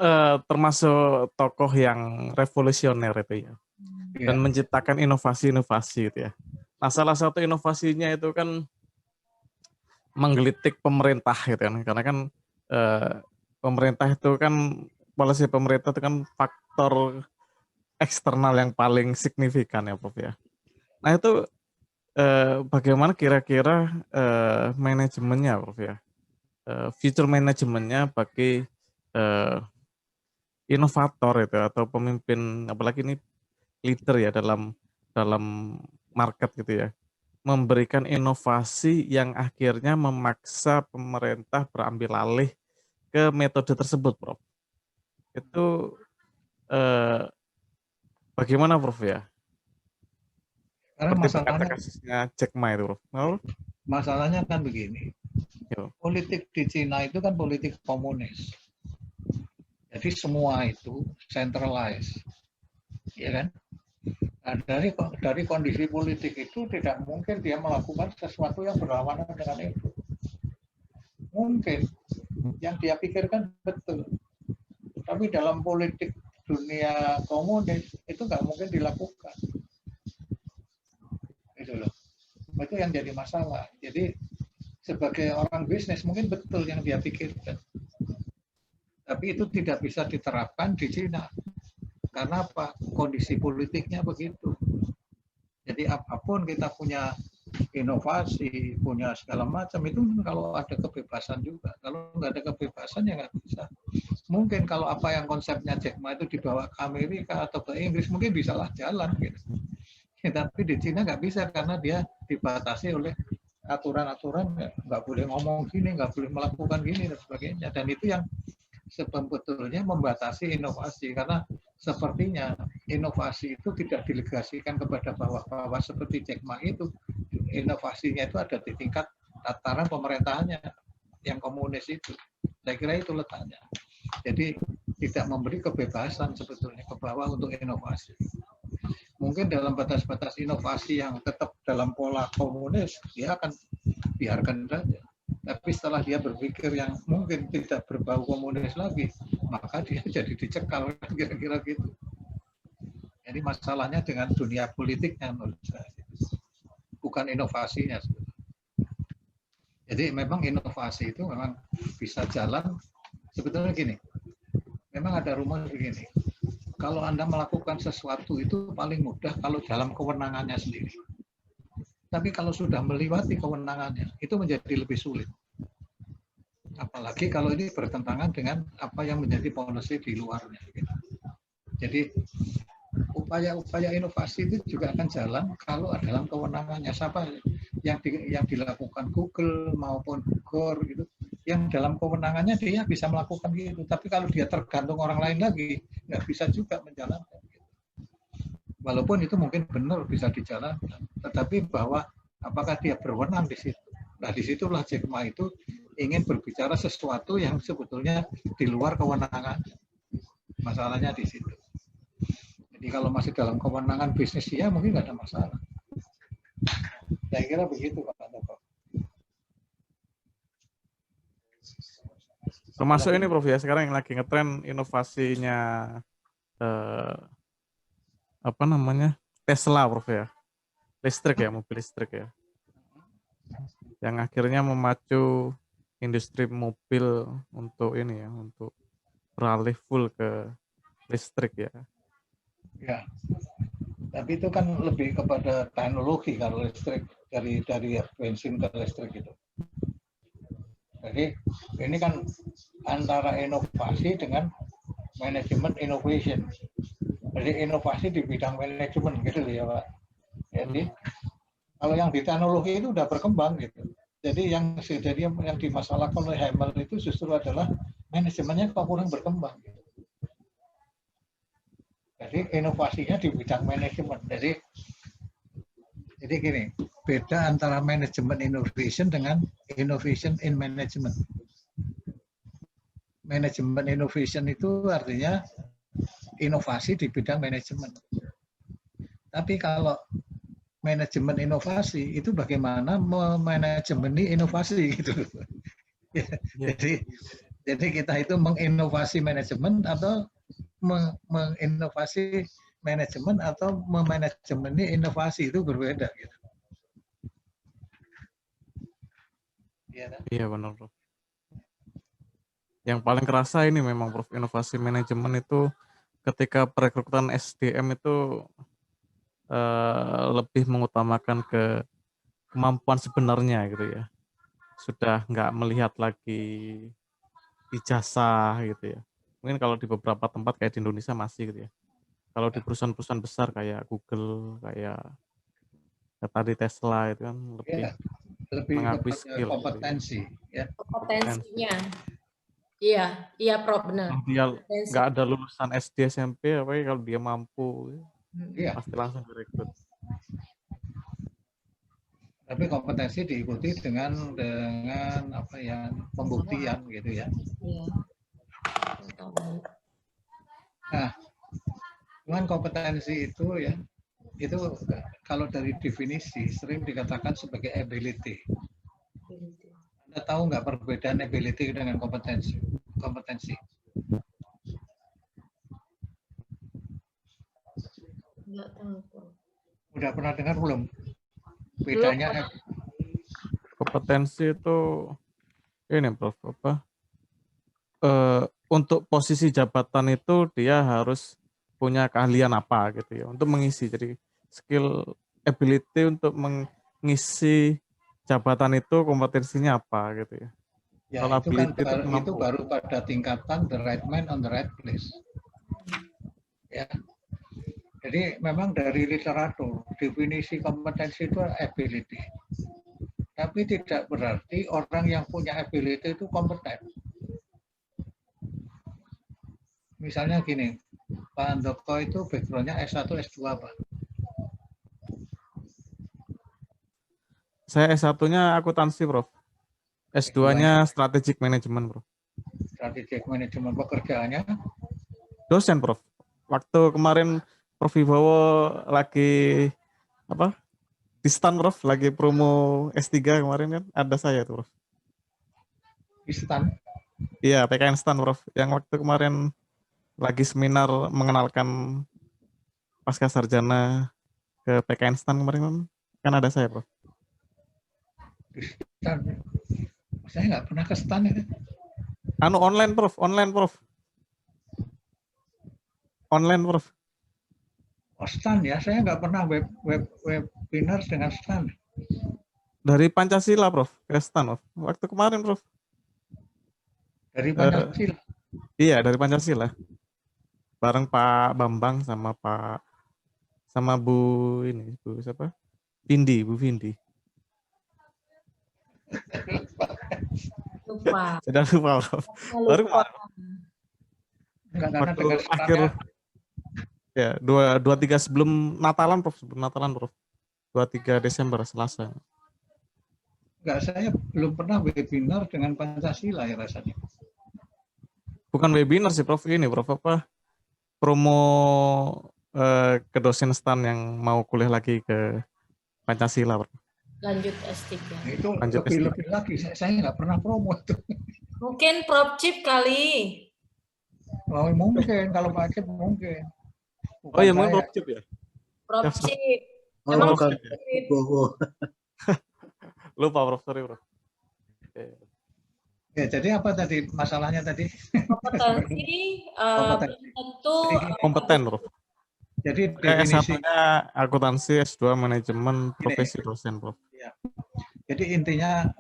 termasuk tokoh yang revolusioner itu ya. Dan menciptakan inovasi-inovasi gitu ya. Nah, salah satu inovasinya itu kan menggelitik pemerintah gitu kan. Karena kan pemerintah itu kan, polisi pemerintah itu kan faktor eksternal yang paling signifikan ya Prof ya. Nah itu bagaimana kira-kira manajemennya Prof ya, future manajemennya bagi inovator itu atau pemimpin, apalagi ini leader ya dalam market gitu ya, memberikan inovasi yang akhirnya memaksa pemerintah berambil alih ke metode tersebut Prof. Itu bagaimana Prof ya? Karena masalahnya, kasusnya Jack Ma itu Prof. Masalahnya kan begini. Yo. Politik di Cina itu kan politik komunis. Jadi semua itu centralized. Ya kan? Nah, dari kondisi politik itu tidak mungkin dia melakukan sesuatu yang berlawanan dengan itu. Mungkin yang dia pikirkan betul. Tapi dalam politik dunia komunis itu nggak mungkin dilakukan. Itu loh. Itu yang jadi masalah. Jadi sebagai orang bisnis mungkin betul yang dia pikirkan. Tapi itu tidak bisa diterapkan di Cina. Karena apa? Kondisi politiknya begitu. Jadi apapun kita punya inovasi, punya segala macam, itu kalau ada kebebasan juga. Kalau nggak ada kebebasan ya nggak bisa. Mungkin kalau apa yang konsepnya Jack Ma itu dibawa ke Amerika atau ke Inggris, mungkin bisalah jalan. Gitu. Ya, tapi di Cina nggak bisa karena dia dibatasi oleh aturan-aturan, nggak boleh ngomong gini, nggak boleh melakukan gini dan sebagainya. Dan itu yang sebetulnya membatasi inovasi, karena sepertinya inovasi itu tidak delegasikan kepada bawah-bawah seperti Jack Ma itu. Inovasinya itu ada di tingkat tataran pemerintahannya yang komunis itu. Saya kira itu letaknya. Jadi tidak memberi kebebasan sebetulnya ke bawah untuk inovasi. Mungkin dalam batas-batas inovasi yang tetap dalam pola komunis, dia akan biarkan saja. Tapi setelah dia berpikir yang mungkin tidak berbau komunis lagi, maka dia jadi dicekal, kira-kira gitu. Jadi masalahnya dengan dunia politiknya menurut saya, bukan inovasinya. Jadi memang inovasi itu memang bisa jalan. Sebetulnya gini, memang ada rumor begini, kalau Anda melakukan sesuatu itu paling mudah kalau dalam kewenangannya sendiri. Tapi kalau sudah melewati kewenangannya, itu menjadi lebih sulit. Apalagi kalau ini bertentangan dengan apa yang menjadi policy di luarnya. Jadi upaya-upaya inovasi itu juga akan jalan kalau dalam kewenangannya. Siapa yang dilakukan Google maupun Gore gitu, yang dalam kewenangannya dia bisa melakukan gitu. Tapi kalau dia tergantung orang lain lagi, nggak bisa juga menjalankan. Walaupun itu mungkin benar bisa dijalankan, tetapi bahwa apakah dia berwenang di situ. Nah, disitulah Jack Ma itu ingin berbicara sesuatu yang sebetulnya di luar kewenangan. Masalahnya di situ. Jadi kalau masih dalam kewenangan bisnis dia mungkin nggak ada masalah. Saya kira begitu Pak Toko. Termasuk ini Prof ya, sekarang yang lagi ngetren inovasinya apa namanya, Tesla Prof ya, listrik ya, mobil listrik ya, yang akhirnya memacu industri mobil untuk ini ya, untuk beralih full ke listrik ya. Ya, tapi itu kan lebih kepada teknologi kalau listrik, dari bensin ke listrik itu. Jadi ini kan antara inovasi dengan manajemen innovation. Jadi inovasi di bidang manajemen gitu ya Pak. Jadi kalau yang di teknologi itu udah berkembang gitu. Jadi yang dimasalahkan oleh Hamel itu justru adalah manajemennya kok kurang berkembang. Gitu. Jadi inovasinya di bidang manajemen. Jadi gini, beda antara manajemen innovation dengan innovation in management. Manajemen innovation itu artinya inovasi di bidang manajemen. Tapi kalau manajemen inovasi itu bagaimana memanajemeni inovasi gitu. Jadi kita itu menginovasi manajemen atau menginovasi manajemen atau memanajemeni inovasi itu berbeda gitu. Iya benar Prof. Yang paling kerasa ini memang Prof, inovasi manajemen itu ketika perekrutan SDM itu lebih mengutamakan ke kemampuan sebenarnya gitu ya. Sudah nggak melihat lagi ijazah gitu ya. Mungkin kalau di beberapa tempat kayak di Indonesia masih gitu ya. Kalau di perusahaan-perusahaan besar kayak Google, kayak tadi Tesla itu kan lebih mengakui skill, kompetensi gitu ya. Kompetensinya. Iya Prof, benar. Dia nggak ada lulusan SD SMP, apa kalau dia mampu, pasti langsung direkrut. Tapi kompetensi diikuti dengan apa ya, pembuktian gitu ya. Iya. Nah, dengan kompetensi itu ya, itu kalau dari definisi sering dikatakan sebagai ability. Anda tahu nggak perbedaan ability dengan kompetensi? Nggak tahu. Udah pernah dengar belum? Bedanya kompetensi itu ini Prof, apa? Untuk posisi jabatan itu dia harus punya keahlian apa gitu ya untuk mengisi. Jadi skill ability untuk mengisi jabatan itu kompetensinya apa gitu ya. Ya, kalau itu kan itu baru pada tingkatan the right man on the right place. Ya. Jadi memang dari literatur definisi kompetensi itu ability. Tapi tidak berarti orang yang punya ability itu kompeten. Misalnya gini, Pak Andoko itu background-nya S1, S2 Pak. Saya S1-nya akuntansi, Prof. S2-nya strategic management, Prof. Strategic management, pekerjaannya? Dosen, Prof. Waktu kemarin Prof Wibowo lagi apa? Di STAN, Prof, lagi promo S3 kemarin kan ada saya tuh, Prof. Di STAN? Iya, PKN STAN, Prof. Yang waktu kemarin lagi seminar mengenalkan pasca sarjana ke PKN STAN kemarin kan ada saya, Prof. Di STAN. Saya nggak pernah ke STAN itu. Online, Prof. Online, Prof. Oh, STAN ya, saya nggak pernah webinar dengan STAN. Dari Pancasila, Prof. Ke STAN, Prof. Waktu kemarin, Prof. Dari Pancasila? Iya, dari Pancasila. Bareng Pak Bambang sama Bu ini, Bu siapa? Bu Vindi. Lupa. Sudah lupa, Prof. Baru Enggak, karena dengar Ya, 23 sebelum Natalan, Prof. Sebelum Natalan, Prof. 23 Desember, Selasa. Enggak, saya belum pernah webinar dengan Pancasila ya rasanya. Bukan webinar sih, Prof. Ini, Prof. Apa? Promo ke dosen stan yang mau kuliah lagi ke Pancasila, Prof. Lanjut S3. Nah, itu Lanjut lebih lagi. Saya nggak pernah promo itu. Mungkin Prof Chip kali. Oh, mungkin kalau Pak Cip mungkin. Oh iya, Bukan mungkin saya. Prof. Chip ya. Prof Ya, Chip. Oh, Emang bukan Chip. Bowo. Lupa, Prof. Sorry, Prof. Oke. Ya, jadi apa tadi masalahnya tadi? Kompetensi Kompetensi. belum tentu Kompeten, Prof. Jadi Kayak definisi S1-nya akuntansi, S2 manajemen, Ini. profesi dosen, Prof. Ya. Jadi intinya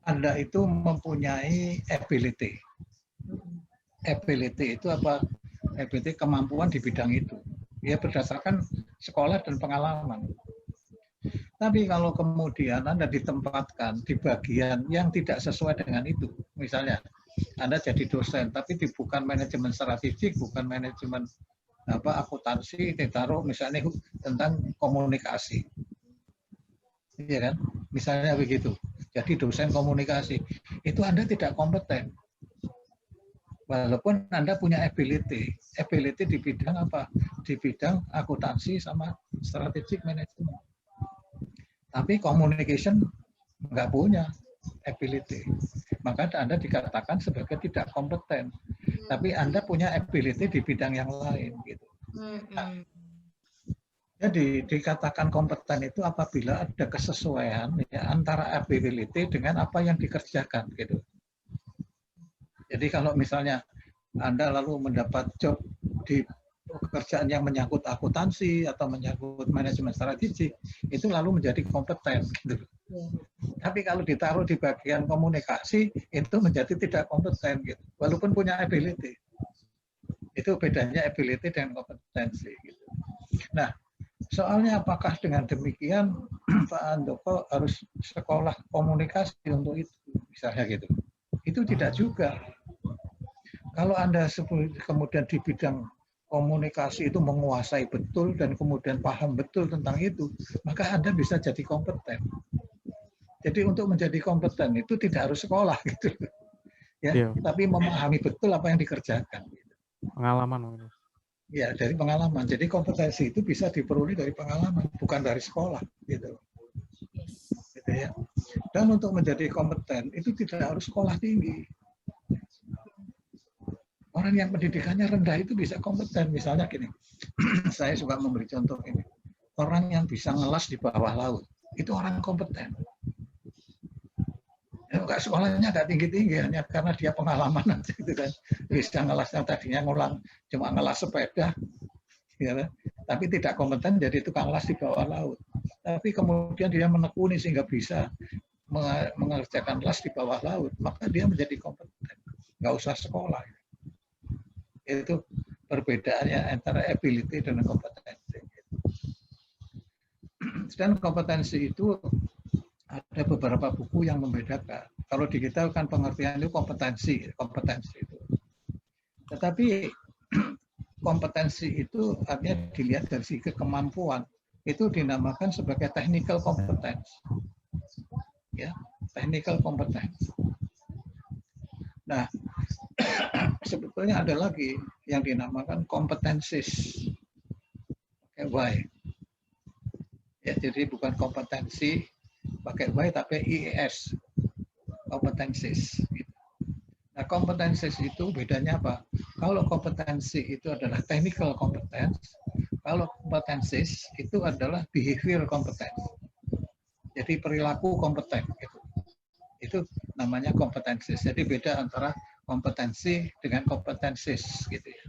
Anda itu mempunyai ability. Ability itu apa? Ability kemampuan di bidang itu. Ya berdasarkan sekolah dan pengalaman. Tapi kalau kemudian Anda ditempatkan di bagian yang tidak sesuai dengan itu, misalnya Anda jadi dosen, tapi bukan manajemen strategik, bukan manajemen akuntansi, ditaruh misalnya tentang komunikasi, iya kan? Misalnya begitu. Jadi dosen komunikasi, itu Anda tidak kompeten. Walaupun Anda punya ability di bidang apa? Di bidang akuntansi sama strategic management. Tapi communication nggak punya ability. Maka Anda dikatakan sebagai tidak kompeten. Tapi Anda punya ability di bidang yang lain. Gitu. Nah, jadi dikatakan kompeten itu apabila ada kesesuaian ya, antara ability dengan apa yang dikerjakan. Gitu. Jadi kalau misalnya Anda lalu mendapat job di pekerjaan yang menyangkut akuntansi atau menyangkut manajemen strategik, itu lalu menjadi kompeten. Gitu. Tapi kalau ditaruh di bagian komunikasi, itu menjadi tidak kompeten. Gitu. Walaupun punya ability. Itu bedanya ability dan kompetensi. Gitu. Nah, soalnya apakah dengan demikian Pak Andoko harus sekolah komunikasi untuk itu? Misalnya gitu. Itu tidak juga. Kalau Anda kemudian di bidang komunikasi itu menguasai betul dan kemudian paham betul tentang itu, maka Anda bisa jadi kompeten. Jadi untuk menjadi kompeten itu tidak harus sekolah gitu. Ya, Iya. Tapi memahami betul apa yang dikerjakan. Pengalaman. Ya, dari pengalaman. Jadi kompetensi itu bisa diperoleh dari pengalaman, bukan dari sekolah gitu. Gitu ya. Dan untuk menjadi kompeten itu tidak harus sekolah tinggi. Orang yang pendidikannya rendah itu bisa kompeten. Misalnya gini, saya suka memberi contoh ini. Orang yang bisa ngelas di bawah laut, itu orang kompeten. Enggak, sekolahnya nggak tinggi-tinggi, hanya karena dia pengalaman aja gitu kan. Bisa ngelas yang tadinya cuma ngelas sepeda, ya, tapi tidak kompeten jadi tukang las di bawah laut. Tapi kemudian dia menekuni sehingga bisa mengerjakan las di bawah laut, maka dia menjadi kompeten. Nggak usah sekolah. Itu perbedaannya antara ability dan kompetensi. Dan kompetensi itu ada beberapa buku yang membedakan. Kalau di kita kan pengertian itu kompetensi itu. Tetapi kompetensi itu artinya dilihat dari segi kemampuan. Itu dinamakan sebagai technical competence. Ya, technical competence. Nah, sebetulnya ada lagi yang dinamakan kompetensis. Pakai Y. Ya, jadi bukan kompetensi pakai Y tapi IES. Kompetensis. Nah, kompetensis itu bedanya apa? Kalau kompetensi itu adalah technical competence, kalau kompetensis itu adalah behavior competence. Jadi perilaku kompeten. Gitu. Itu namanya kompetensis. Jadi beda antara kompetensi dengan kompetensis gitu ya.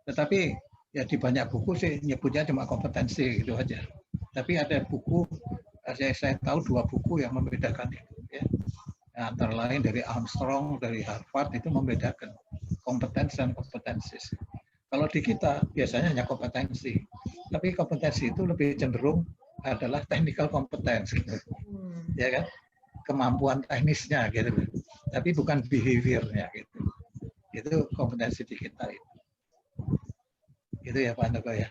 Tetapi ya di banyak buku sih nyebutnya cuma kompetensi gitu aja. Tapi ada buku, saya tahu 2 buku yang membedakan itu ya. Antara lain dari Armstrong, dari Harvard itu membedakan kompetensi dan kompetensis. Kalau di kita biasanya hanya kompetensi, tapi kompetensi itu lebih cenderung adalah technical competence, gitu. Ya kan? Kemampuan teknisnya gitu, tapi bukan behaviornya gitu. Itu kompetensi di kita itu. Gitu ya Pak Andoko ya.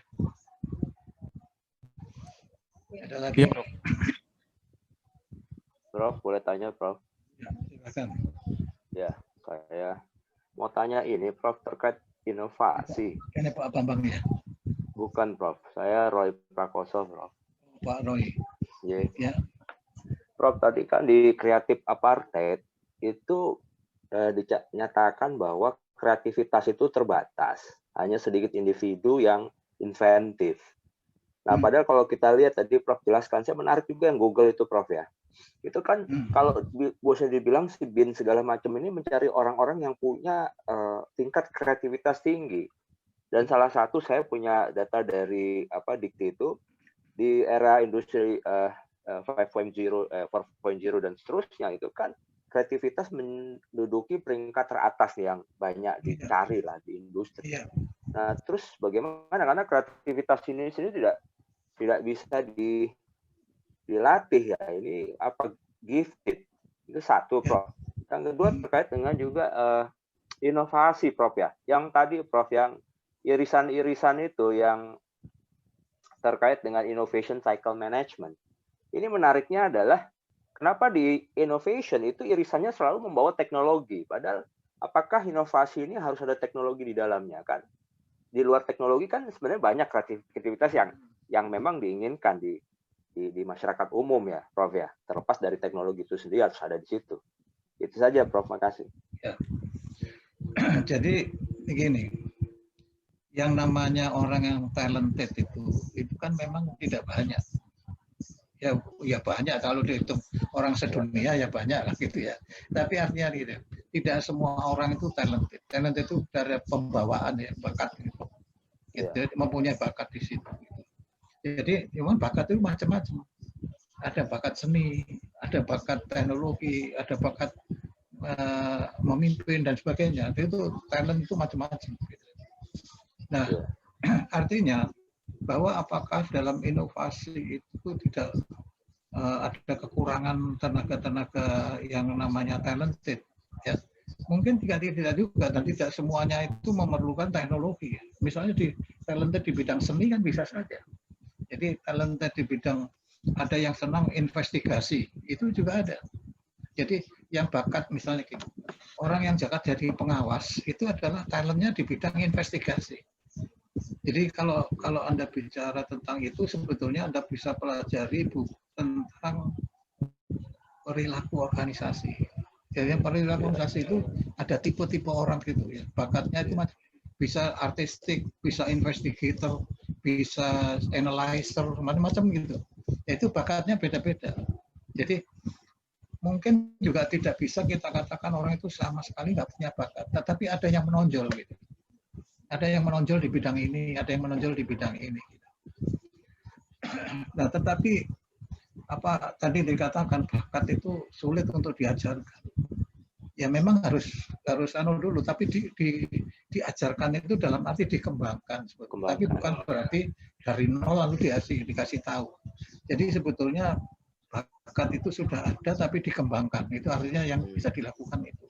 Ada lagi? Iya, Prof. Prof, boleh tanya, Prof? Ya, silakan. Ya, saya mau tanya ini, Prof, terkait inovasi. Ini Pak Bambang ya, Bukan, Prof. Saya Roy Prakoso, Prof. Pak Roy. Ya. Ya, Prof, tadi kan di kreatif apartheid itu dinyatakan bahwa kreativitas itu terbatas. Hanya sedikit individu yang inventif. Nah, padahal kalau kita lihat tadi Prof jelaskan, saya menarik juga yang Google itu, Prof ya. Itu kan kalau bisa dibilang si bin segala macam ini mencari orang-orang yang punya tingkat kreativitas tinggi. Dan salah satu saya punya data dari Dikti itu di era industri 5.0, 4.0 dan seterusnya itu kan kreativitas menduduki peringkat teratas yang banyak dicari lah di industri. Nah, terus bagaimana karena kreativitas ini tidak bisa dilatih ya, ini apa gifted itu satu, Prof. Yang kedua terkait dengan juga inovasi, Prof ya. Yang tadi Prof yang irisan-irisan itu yang terkait dengan innovation cycle management. Ini menariknya adalah kenapa di innovation itu irisannya selalu membawa teknologi, padahal apakah inovasi ini harus ada teknologi di dalamnya kan? Di luar teknologi kan sebenarnya banyak kreativitas yang memang diinginkan di masyarakat umum ya, Prof ya. Terlepas dari teknologi itu sendiri harus ada di situ. Itu saja, Prof. Makasih. Ya. Jadi begini, yang namanya orang yang talented itu kan memang tidak banyak. Ya banyak kalau dihitung orang sedunia ya banyak lah gitu ya. Tapi artinya gitu, tidak semua orang itu talented. Talented itu dari pembawaan ya, bakat gitu. Mempunyai bakat di situ. Jadi memang bakat itu macam-macam. Ada bakat seni, ada bakat teknologi, ada bakat memimpin dan sebagainya. Itu talent itu macam-macam. Nah, artinya bahwa apakah dalam inovasi itu tidak ada kekurangan tenaga-tenaga yang namanya talented, ya mungkin tidak juga, dan tidak semuanya itu memerlukan teknologi. Misalnya talented di bidang seni kan bisa saja. Jadi talented di bidang, ada yang senang investigasi, itu juga ada. Jadi yang bakat misalnya gitu, orang yang bakat jadi pengawas itu adalah talentnya di bidang investigasi. Jadi kalau Anda bicara tentang itu, sebetulnya Anda bisa pelajari tentang perilaku organisasi. Jadi perilaku organisasi itu ada tipe-tipe orang gitu ya. Bakatnya itu bisa artistik, bisa investigator, bisa analyzer, macam-macam gitu. Itu bakatnya beda-beda. Jadi mungkin juga tidak bisa kita katakan orang itu sama sekali nggak punya bakat, tetapi ada yang menonjol gitu. Ada yang menonjol di bidang ini, ada yang menonjol di bidang ini. Nah, tetapi apa tadi dikatakan bakat itu sulit untuk diajarkan. Ya memang harus dulu, tapi diajarkan itu dalam arti dikembangkan. Tapi bukan berarti dari nol lalu dikasih tahu. Jadi sebetulnya bakat itu sudah ada tapi dikembangkan. Itu artinya yang bisa dilakukan itu.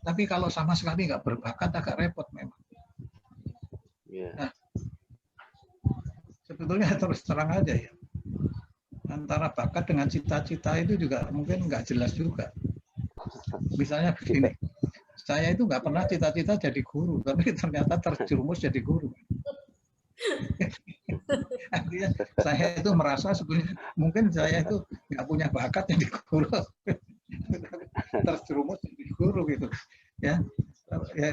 Tapi kalau sama sekali nggak berbakat agak repot memang. Nah, sebetulnya terus terang aja ya, antara bakat dengan cita-cita itu juga mungkin nggak jelas juga. Misalnya begini, saya itu nggak pernah cita-cita jadi guru, tapi ternyata terjerumus jadi guru. Artinya saya itu merasa sebenarnya mungkin saya itu nggak punya bakat jadi guru, terjerumus jadi guru gitu. Ya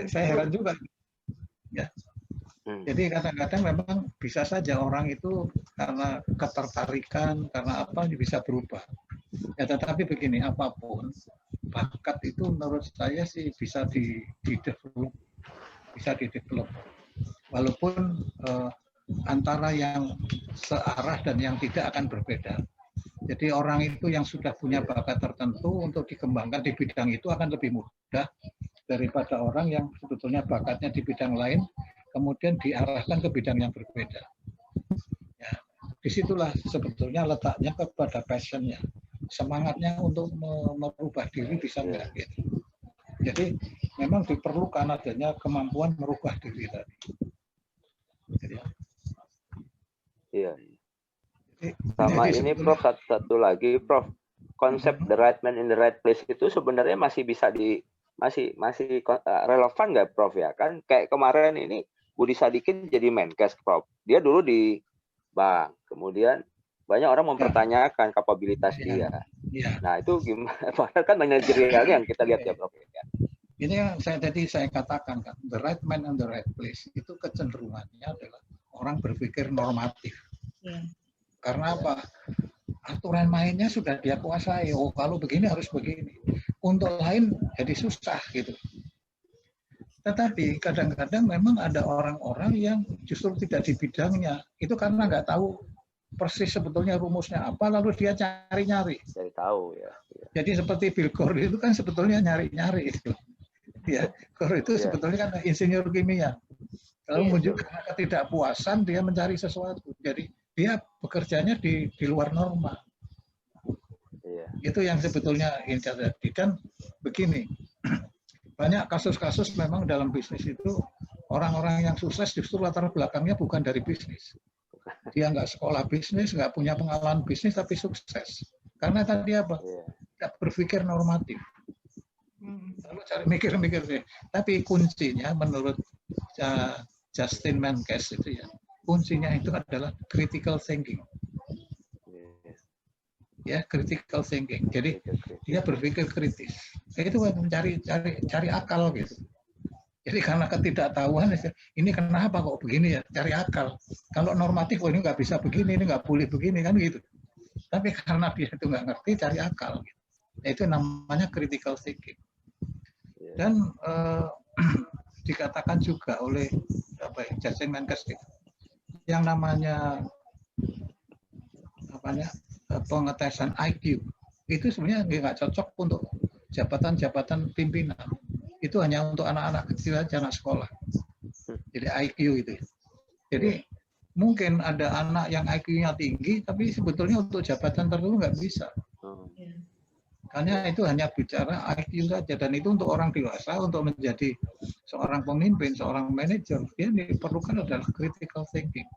saya heran juga. Ya. Jadi kadang-kadang memang bisa saja orang itu karena ketertarikan, karena apa bisa berubah. Ya tetapi begini, apapun bakat itu menurut saya sih bisa di-develop, walaupun antara yang searah dan yang tidak akan berbeda. Jadi orang itu yang sudah punya bakat tertentu untuk dikembangkan di bidang itu akan lebih mudah daripada orang yang sebetulnya bakatnya di bidang lain, kemudian diarahkan ke bidang yang berbeda. Ya, disitulah sebetulnya letaknya kepada passionnya, semangatnya untuk merubah diri bisa enggak gitu. Jadi memang diperlukan adanya kemampuan merubah diri tadi. Gitu ya. Iya. Jadi, Sama jadi ini sebetulnya Prof, satu lagi Prof, konsep the right man in the right place itu sebenarnya masih bisa masih relevan nggak Prof ya? Kan kayak kemarin ini Budi Sadikin jadi Menkes Prof. Dia dulu di bank, kemudian banyak orang mempertanyakan kapabilitas dia. ya, Nah itu gimana? Padahal kan manajerialnya yang kita lihat ya Prof. ini yang saya katakan kan, the right man and the right place itu kecenderungannya adalah orang berpikir normatif. Ya. Karena apa? Aturan mainnya sudah dia kuasai. Oh, kalau begini harus begini. Untuk lain jadi susah gitu. Tetapi kadang-kadang memang ada orang-orang yang justru tidak di bidangnya. Itu karena nggak tahu persis sebetulnya rumusnya apa, lalu dia cari-nyari. Jadi tahu ya. Jadi seperti Bill Gore itu kan sebetulnya nyari-nyari itu. Ya, Gore itu sebetulnya kan insinyur kimia. Lalu muncul karena ketidakpuasan dia mencari sesuatu. Jadi dia bekerjanya di luar norma. Itu yang sebetulnya ingin terjadi. Dan begini, banyak kasus-kasus memang dalam bisnis itu orang-orang yang sukses justru latar belakangnya bukan dari bisnis. Dia nggak sekolah bisnis, nggak punya pengalaman bisnis, tapi sukses. Karena tadi apa? Tidak berpikir normatif. Lalu cari mikir-mikir. Tapi kuncinya menurut Justin Menkes itu ya, kuncinya itu adalah critical thinking. Ya, critical thinking. Jadi dia berpikir kritis. Itu cari akal gitu. Jadi karena ketidaktahuan, ini kenapa kok begini ya? Cari akal. Kalau normatif, oh ini nggak bisa begini, ini nggak boleh begini kan gitu. Tapi karena dia itu nggak ngerti, cari akal. Gitu. Itu namanya critical thinking. Dan dikatakan juga oleh Justin Menkes gitu, yang namanya pengetesan IQ itu sebenarnya nggak cocok untuk jabatan-jabatan pimpinan. Itu hanya untuk anak-anak kecil aja, anak sekolah. Jadi IQ itu. Jadi mungkin ada anak yang IQ-nya tinggi, tapi sebetulnya untuk jabatan tertentu nggak bisa. Karena itu hanya bicara IQ saja, dan itu untuk orang dewasa, untuk menjadi seorang pemimpin, seorang manajer, dia diperlukan adalah critical thinking.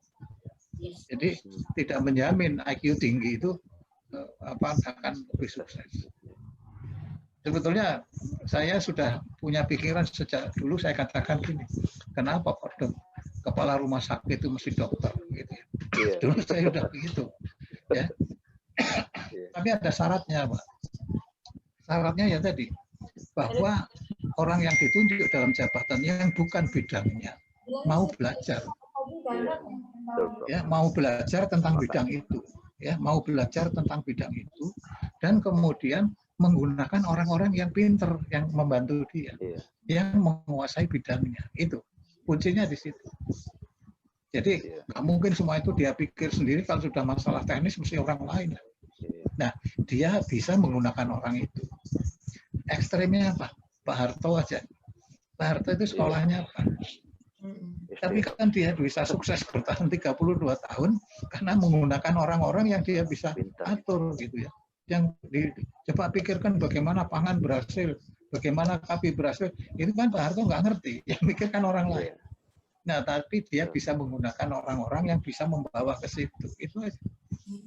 Jadi tidak menjamin IQ tinggi itu akan lebih sukses. Sebetulnya saya sudah punya pikiran sejak dulu, saya katakan gini, kenapa kepala rumah sakit itu mesti dokter gitu. Dulu saya sudah begitu. Ya. Tapi ada syaratnya, Pak. Syaratnya ya tadi, bahwa orang yang ditunjuk dalam jabatan yang bukan bidangnya mau belajar. Ya, mau belajar tentang bidang itu. Ya, mau belajar tentang bidang itu, dan kemudian menggunakan orang-orang yang pinter, yang membantu dia, yang menguasai bidangnya. Itu kuncinya di situ. Jadi nggak mungkin semua itu dia pikir sendiri. Kalau sudah masalah teknis mesti orang lain. Nah, dia bisa menggunakan orang itu. Ekstremnya apa? Pak Harto aja. Pak Harto itu sekolahnya apa? Tapi kan dia bisa sukses bertahan 32 tahun karena menggunakan orang-orang yang dia bisa atur gitu ya. Yang coba pikirkan bagaimana pangan berhasil, bagaimana KAPI berhasil, itu kan Pak Harto nggak ngerti, yang mikirkan orang lain. Nah, tapi dia bisa menggunakan orang-orang yang bisa membawa ke situ. Itu aja.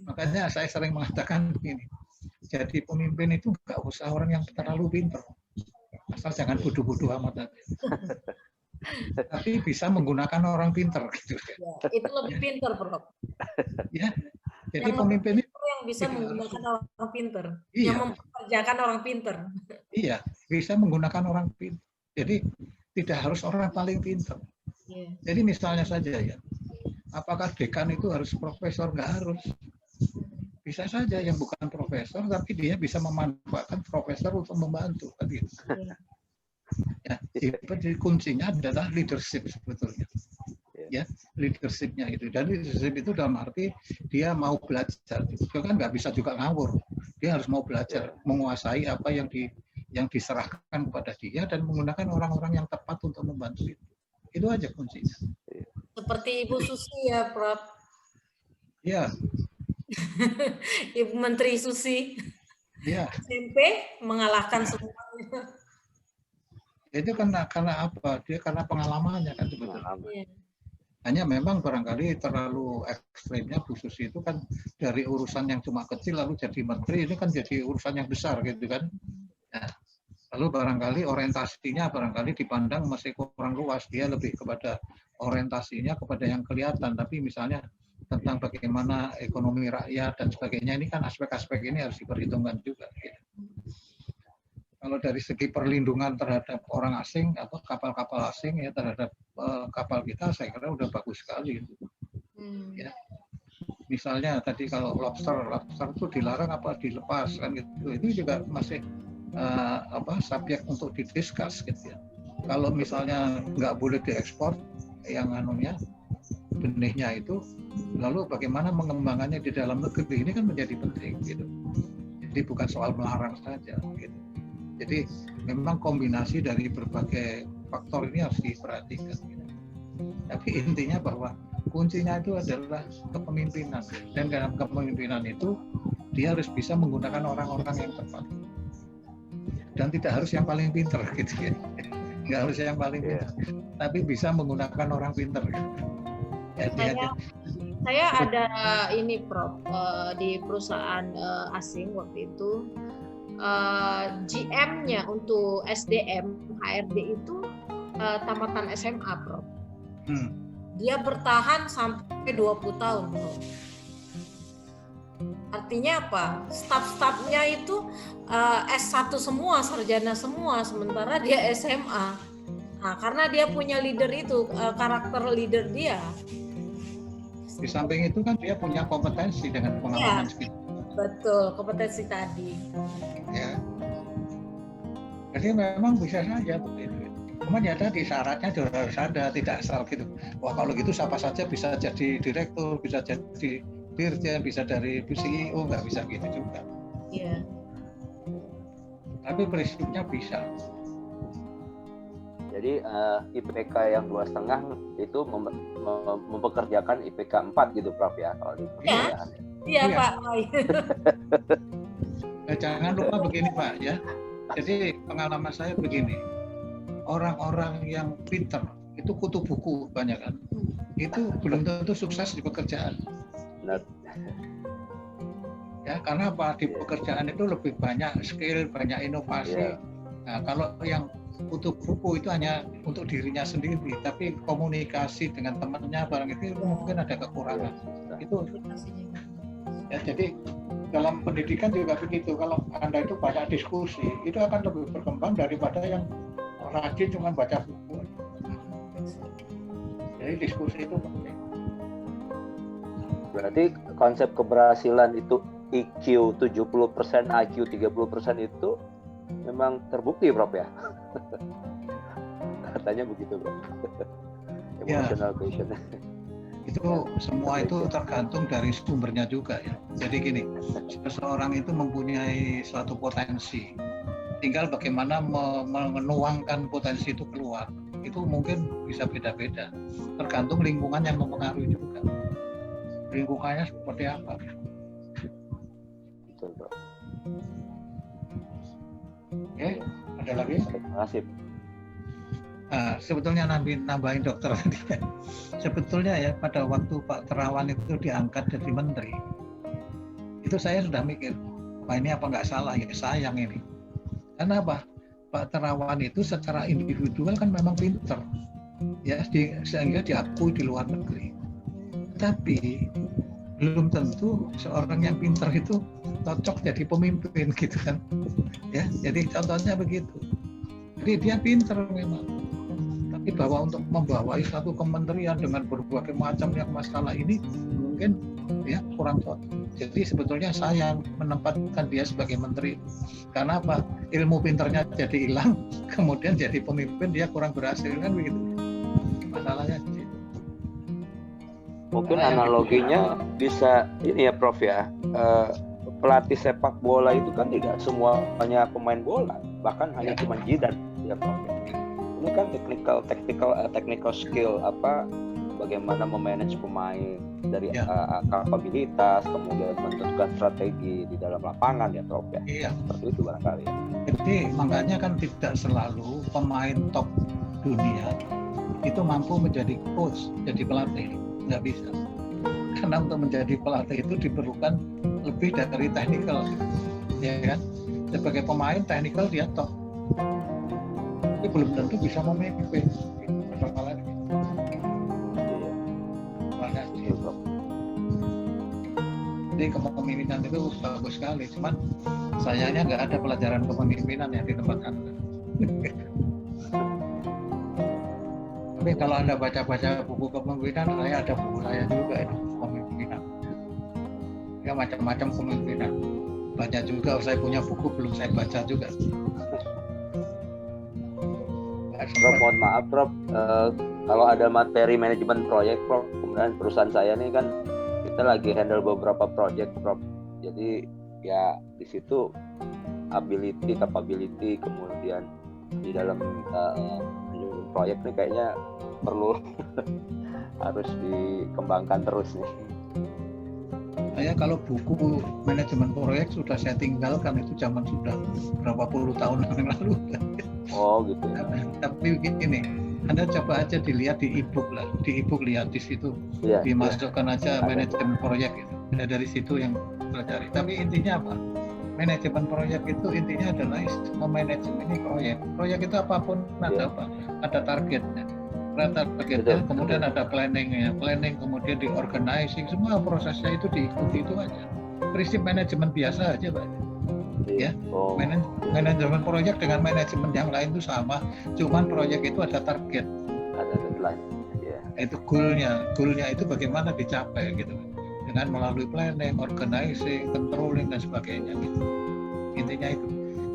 Makanya saya sering mengatakan begini, jadi pemimpin itu nggak usah orang yang terlalu pintar, asal jangan bodoh-bodoh amat. Tapi bisa menggunakan orang pintar. Gitu. Ya, itu lebih pintar, Prof. Ya, jadi pemimpin itu yang bisa menggunakan orang pintar, iya, yang mempekerjakan orang pintar. Iya, bisa menggunakan orang pintar. Jadi tidak harus orang paling pintar. Yeah. Jadi misalnya saja ya, apakah dekan itu harus profesor? Nggak harus. Bisa saja yang bukan profesor, tapi dia bisa memanfaatkan profesor untuk membantu. Gitu. Yeah. Ya, jadi kuncinya adalah leadership sebetulnya. Ya, leadershipnya itu. Dan leadership itu dalam arti dia mau belajar. Dia kan nggak bisa juga ngawur. Dia harus mau belajar, menguasai apa yang diserahkan kepada dia dan menggunakan orang-orang yang tepat untuk membantu itu. Itu aja kuncinya. Seperti Ibu Susi ya, Prof. Ya. Ibu Menteri Susi. Ya. SMP mengalahkan semuanya. Itu karena apa? Dia karena pengalamannya kan sebetulnya. Ya. Hanya memang barangkali terlalu ekstrimnya Bu Susi itu kan dari urusan yang cuma kecil lalu jadi menteri, ini kan jadi urusan yang besar gitu kan. Nah, lalu barangkali orientasinya barangkali dipandang masih kurang luas, dia lebih kepada orientasinya kepada yang kelihatan, tapi misalnya tentang bagaimana ekonomi rakyat dan sebagainya, ini kan aspek-aspek ini harus diperhitungkan juga. Gitu. Kalau dari segi perlindungan terhadap orang asing atau kapal-kapal asing ya terhadap kapal kita, saya kira udah bagus sekali. Gitu. Ya. Misalnya tadi kalau lobster itu dilarang apa dilepas kan gitu, itu juga masih subjek untuk didiskus gitu ya. Kalau misalnya nggak boleh diekspor yang anunya benihnya itu, lalu bagaimana mengembangkannya di dalam negeri ini kan menjadi penting gitu. Jadi bukan soal melarang saja gitu. Jadi memang kombinasi dari berbagai faktor ini harus diperhatikan. Gitu. Tapi intinya bahwa kuncinya itu adalah kepemimpinan, dan dalam kepemimpinan itu dia harus bisa menggunakan orang-orang yang tepat. Dan tidak harus yang paling pintar gitu ya. Nggak harus yang paling pintar, tapi bisa menggunakan orang pintar. Saya ada ini Prof, di perusahaan asing waktu itu GM-nya untuk SDM HRD itu tamatan SMA Prof. Dia bertahan sampai 20 tahun Prof. Artinya apa? Staf-stafnya itu S1 semua, sarjana semua, sementara dia SMA. Nah, karena dia punya leader itu, karakter leader dia. Di samping itu kan dia punya kompetensi dengan pengalaman sekitar. Betul, kompetensi tadi. Ya. Jadi memang bisa saja begitu. Cuman ya tadi syaratnya harus ada, tidak asal gitu. Wah kalau gitu siapa saja bisa jadi direktur, bisa jadi dirjen, bisa dari CEO, nggak bisa gitu juga. Iya. Tapi prinsipnya bisa. Jadi IPK yang 2,5 itu mempekerjakan IPK 4 gitu Prof ya kalau di pekerjaan. Iya Pak. Jangan lupa begini Pak ya. Jadi pengalaman saya begini. Orang-orang yang pintar itu kutu buku banyak kan. Itu belum tentu sukses di pekerjaan. Benar. Ya karena apa, di pekerjaan itu lebih banyak skill, banyak inovasi. Nah kalau yang kutu buku itu hanya untuk dirinya sendiri, tapi komunikasi dengan temannya barang itu mungkin ada kekurangan. Itu ya, jadi dalam pendidikan juga begitu. Kalau Anda itu banyak diskusi, itu akan lebih berkembang daripada yang rajin cuma baca buku. Jadi diskusi itu penting. Berarti konsep keberhasilan itu IQ 70%, IQ 30% itu memang terbukti Prof ya? Katanya begitu Prof. Emotional quotient. Itu semua itu tergantung dari sumbernya juga ya. Jadi gini, seseorang itu mempunyai suatu potensi, tinggal bagaimana menuangkan potensi itu keluar. Itu mungkin bisa beda-beda, tergantung lingkungan yang mempengaruhi juga. Lingkungannya seperti apa? Betul Prof. Oke, ada lagi? Terima kasih. Nah, sebetulnya nambahin dokter tadi. Sebetulnya ya pada waktu Pak Terawan itu diangkat jadi menteri, itu saya sudah mikir, wah ini apa nggak salah ya, sayang ini. Karena apa? Pak Terawan itu secara individual kan memang pinter, ya sehingga diakui di luar negeri. Tapi belum tentu seorang yang pinter itu cocok jadi pemimpin gitu kan. Ya, jadi contohnya begitu. Jadi dia pinter memang. Tapi bahwa untuk membawai satu kementerian dengan berbagai macam yang masalah ini mungkin ya kurang cocok. Jadi sebetulnya sayang menempatkan dia sebagai menteri. Karena apa? Ilmu pinternya jadi hilang, kemudian jadi pemimpin dia kurang berhasil kan begitu. Masalahnya di situ. Mungkin analoginya bisa ini ya Prof ya. Pelatih sepak bola itu kan tidak semuanya pemain bola, bahkan hanya cuma jidat ya Prof. Ini kan technical skill bagaimana memanage pemain dari kapabilitas, kemudian menentukan strategi di dalam lapangan ya Prof ya. Iya. Seperti itu barangkali. Jadi makanya kan tidak selalu pemain top dunia itu mampu menjadi coach, jadi pelatih, nggak bisa. Karena untuk menjadi pelatih itu diperlukan lebih dari teknikal, ya kan? Sebagai pemain teknikal dia top, tapi belum tentu bisa memimpin. Persoalannya. Jadi kepemimpinan itu bagus sekali, cuman sayangnya nggak ada pelajaran kepemimpinan yang di tempat Anda. Tapi kalau Anda baca-baca buku kepemimpinan, saya ada buku saya juga itu kepemimpinan. Ya macam-macam kepemimpinan. Banyak juga saya punya buku belum saya baca juga. Prof, mohon maaf Prof, kalau ada materi manajemen proyek Prof, kemudian perusahaan saya ini kan kita lagi handle beberapa proyek Prof. Jadi ya di situ ability, capability, kemudian di dalam proyek nih kayaknya perlu harus dikembangkan terus nih. Saya kalau buku manajemen proyek sudah saya tinggalkan, itu zaman sudah berapa puluh tahun yang lalu. Oh gitu. Tapi begini, Anda coba aja dilihat di e-book lah, di e-book lihat di situ, Iya, dimasukkan aja manajemen proyek itu. Nah, dari situ yang pelajari. Tapi intinya apa? Manajemen proyek itu intinya adalah memanajemen ini proyek. Proyek itu apapun ada apa? Ada targetnya. Targetnya, kemudian ada planningnya, planning kemudian di organizing, semua prosesnya itu diikuti itu aja. Prinsip manajemen biasa aja, Pak. Ya, manajemen proyek dengan manajemen yang lain itu sama, cuman proyek itu ada target, ada deadline. Ya. Itu goalnya itu bagaimana dicapai gitu, dengan melalui planning, organizing, controlling dan sebagainya gitu. Intinya itu.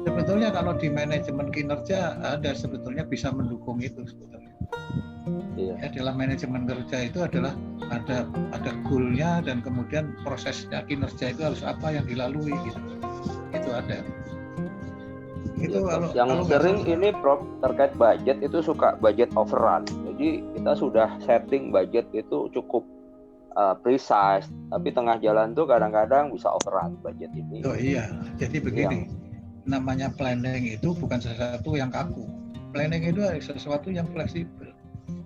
Sebetulnya kalau di manajemen kinerja ada sebetulnya bisa mendukung itu sebetulnya. Iya. Ya, dalam manajemen kerja itu adalah ada goalnya dan kemudian prosesnya kinerja itu harus apa yang dilalui gitu. Itu ada. Itu ya, kalau sering ini Prof terkait budget itu suka budget overrun. Jadi kita sudah setting budget itu cukup precise, tapi tengah jalan tuh kadang-kadang bisa overrun budget ini. Oh iya, jadi begini. Namanya planning itu bukan sesuatu yang kaku. Planning itu sesuatu yang fleksibel.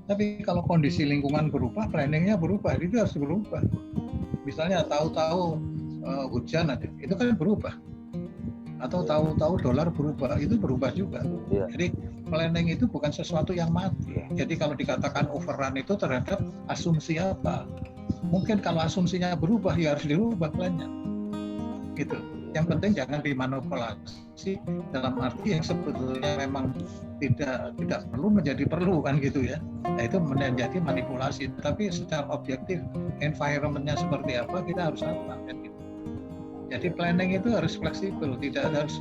Tapi kalau kondisi lingkungan berubah, planningnya berubah, itu harus berubah. Misalnya tahu-tahu hujan aja, itu kan berubah. Atau tahu-tahu dolar berubah, itu berubah juga. Yeah. Jadi planning itu bukan sesuatu yang mati. Jadi kalau dikatakan overrun itu terhadap asumsi apa? Mungkin kalau asumsinya berubah, ya harus dirubah plannya. Gitu. Yang penting jangan dimanipulasi dalam arti yang sebetulnya memang tidak perlu menjadi perlu kan gitu ya. Nah, itu menjadi manipulasi. Tapi secara objektif environment-nya seperti apa, kita harus apa kan gitu. Jadi planning itu harus fleksibel, tidak harus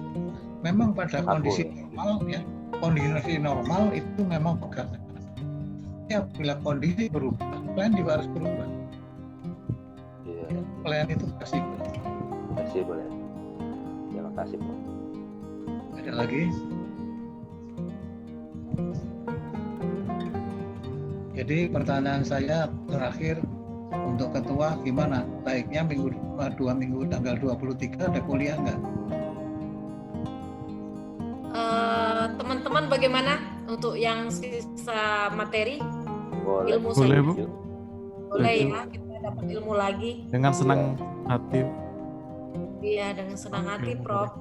memang pada kondisi normal ya. Kondisi normal itu memang pegangan. Ya bila kondisi berubah, plan juga harus berubah. Yeah. Plan itu fleksibel. Fleksibel ya. Terima kasih Pak. Ada lagi? Jadi pertanyaan saya terakhir untuk ketua gimana? Baiknya dua minggu tanggal 23 ada kuliah nggak? Teman-teman bagaimana untuk yang sisa materi? Boleh. Ilmu Boleh, saya? Bu. Boleh ya, kita dapat ilmu lagi. Dengan senang hati. Iya, dengan senang hati, Prof.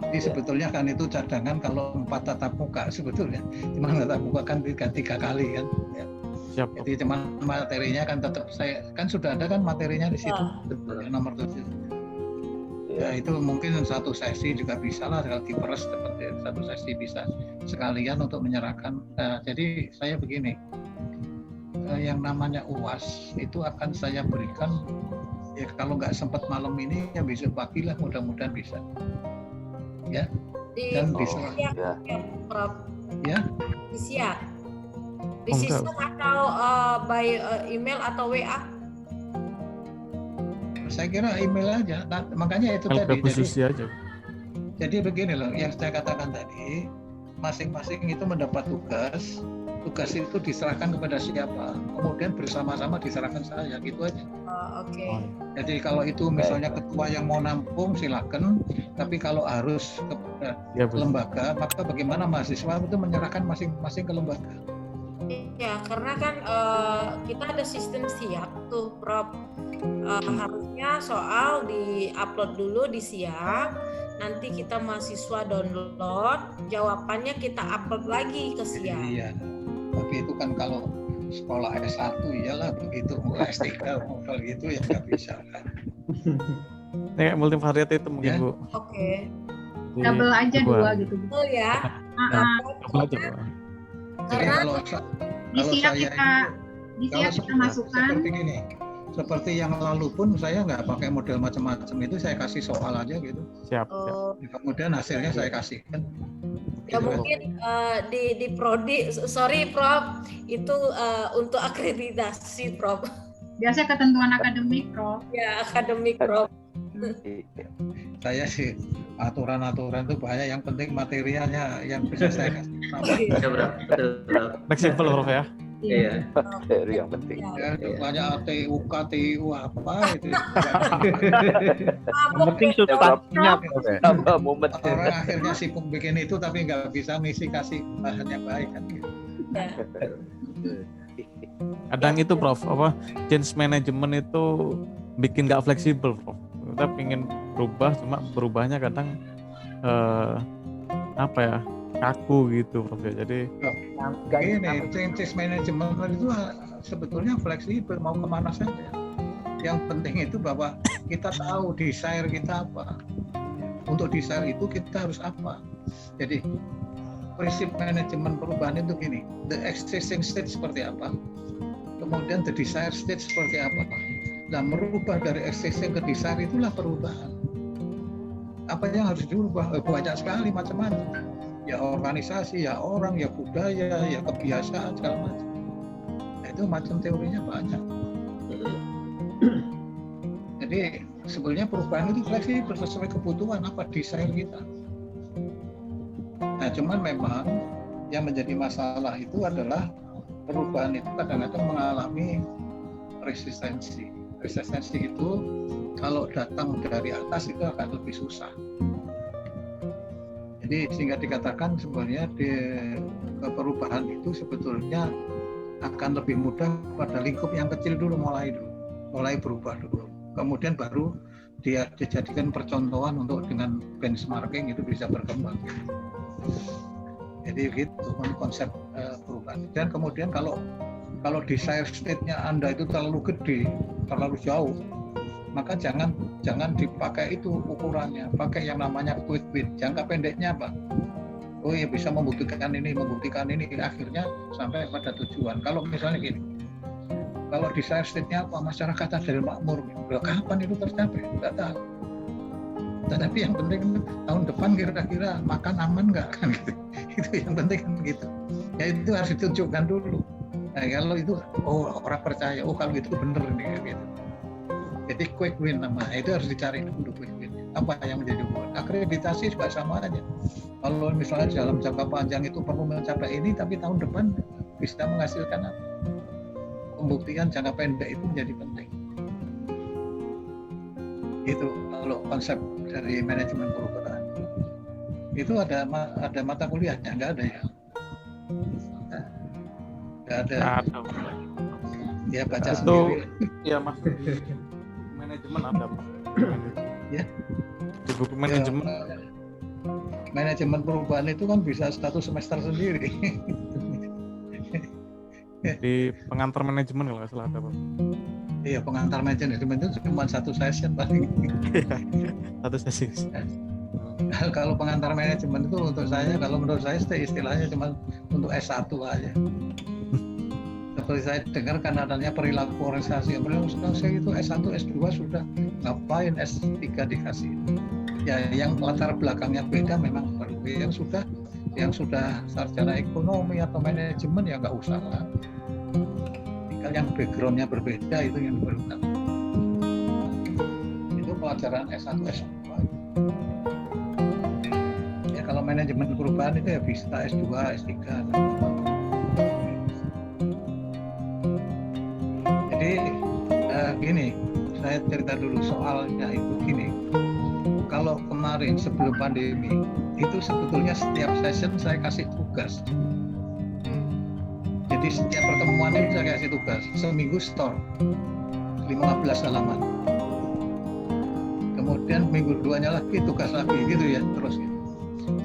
Jadi sebetulnya kan itu cadangan kalau 4 tatap muka sebetulnya. Cuma tatap muka kan 3 kali kan. Ya. Siap. Jadi cuma materinya kan tetap saya kan sudah ada kan materinya di situ nomor 7. Ya itu mungkin satu sesi juga bisa lah kalau diperes seperti satu sesi bisa sekalian untuk menyerahkan. Jadi saya begini, yang namanya UAS itu akan saya berikan ya kalau nggak sempat malam ini ya besok pagi lah mudah-mudahan bisa. Ya. Dan diserah. Ya, Prof. Ya. Siap. Di sistem atau by email atau WA? Saya kira email aja. Nah, makanya itu tadi. Jadi begini loh, yang saya katakan tadi, masing-masing itu mendapat tugas. Tugas itu diserahkan kepada siapa, kemudian bersama-sama diserahkan saya, gitu aja. Oke. Jadi kalau itu misalnya ketua yang mau nampung silakan, tapi kalau harus kepada lembaga, maka bagaimana mahasiswa itu menyerahkan masing-masing ke lembaga. Ya, karena kan kita ada sistem siap tuh, Prof. Harusnya soal di-upload dulu di siap, nanti kita mahasiswa download, jawabannya kita upload lagi ke siap. Iya, tapi itu kan kalau sekolah S1 iyalah begitu, S3 modal gitu ya nggak bisa. Ini multivariat itu mungkin Ya. Bu. Oke. Di Double aja dua. 2 gitu. Betul ya. Double aja, Bu. Jadi Karena kalau Di siap saya kita kalau kita masukkan. seperti gini, seperti yang lalu pun saya nggak pakai model macam-macam, itu saya kasih soal aja gitu. Siap, siap. Kemudian hasilnya saya kasihkan. ya mungkin di prodi, sorry Prof, itu untuk akreditasi Prof. Biasanya ketentuan akademik, Prof. Ya akademik Prof. Saya sih aturan-aturan itu banyak, yang penting materialnya yang bisa saya kasih. Ya, Bro. Betul, Bro. Fleksibel Prof ya. Iya. Dari yang penting. Ya, banyak ATU, KTU apa itu. Yang penting Ya, Prof. substansinya Prof ya. Tambah momen. Orang akhirnya sibuk bikin itu tapi nggak bisa ngisi, kasih bahan yang baik kan gitu. Kadang itu Prof, apa change management itu bikin nggak fleksibel Prof. Kita pengen berubah, cuma berubahnya kadang apa ya, kaku gitu Prof ya. Jadi Ini change management itu sebetulnya fleksibel, mau kemana saja. Yang penting itu bahwa kita tahu desire kita apa. Untuk desire itu kita harus apa. Jadi prinsip manajemen perubahan itu gini, the existing state seperti apa, kemudian the desired state seperti apa. Nah, merubah dari existing ke desire itulah perubahan. Apa yang harus dirubah? Banyak sekali macam-macam. Ya organisasi, ya orang, ya budaya, ya kebiasaan, segala macam. Nah, itu macam teorinya banyak. Jadi sebenarnya perubahan itu fleksibel sesuai kebutuhan apa desire kita. Nah, cuman memang yang menjadi masalah itu adalah perubahan itu kadang-kadang mengalami resistensi. Resistensi itu kalau datang dari atas itu akan lebih susah. Jadi sehingga dikatakan sebenarnya perubahan itu sebetulnya akan lebih mudah pada lingkup yang kecil dulu, mulai berubah dulu. Kemudian baru dia dijadikan percontohan untuk dengan benchmarking itu bisa berkembang. Jadi gitu konsep perubahan. Dan kemudian kalau desire state-nya Anda itu terlalu gede, terlalu jauh, maka jangan dipakai itu ukurannya, pakai yang namanya quick win. Jangka pendeknya apa? Oh ya, bisa membuktikan ini, akhirnya sampai pada tujuan. Kalau misalnya gini, kalau desire state-nya apa? Masyarakat adil makmur. Kapan itu tercapai? Tidak tahu. Tetapi yang penting tahun depan kira-kira makan aman nggak kan gitu. Itu yang penting kan gitu. Ya itu harus ditunjukkan dulu. Nah kalau itu, oh orang percaya, oh kalau itu bener nih gitu. Jadi quick win namanya, itu harus dicari dulu quick win. Apa yang menjadi hubungan? Akreditasi juga sama aja. Kalau misalnya dalam jangka panjang itu perlu mencapai ini, tapi tahun depan bisa menghasilkan apa? Pembuktian jangka pendek itu menjadi penting. Itu kalau konsep dari manajemen perubahan. Itu ada mata kuliahnya, nggak ada ya? Nggak ada. Ya baca itu, sendiri. ya Mas. Manajemen ada Pak. Ya. Di buku manajemen. Ya, manajemen perubahan itu kan bisa 1 semester sendiri. Di pengantar manajemen kalau nggak salah ada Pak. Iya, pengantar manajemen itu cuma 1 session paling. Satu sesi. Kalau pengantar manajemen itu untuk saya, kalau menurut saya istilahnya cuma untuk S1 aja. Seperti saya dengar kan adanya perilaku organisasi. Organisasi itu S1, S2 sudah, ngapain S3 dikasih? Ya, yang latar belakangnya beda memang perlu. Yang sudah sarjana ekonomi atau manajemen ya nggak usah lah. Tinggal yang backgroundnya berbeda itu yang diperlukan. Itu pelajaran S1, S2. Ya kalau manajemen perubahan itu ya bisa S2, S3. Jadi gini, saya cerita dulu soalnya itu gini. Kalau kemarin sebelum pandemi itu sebetulnya setiap session saya kasih tugas. Jadi setiap pertemuan ini saya kasih tugas, seminggu store 15 halaman. Kemudian minggu 2-nya lagi tugas lagi gitu ya, terus gitu.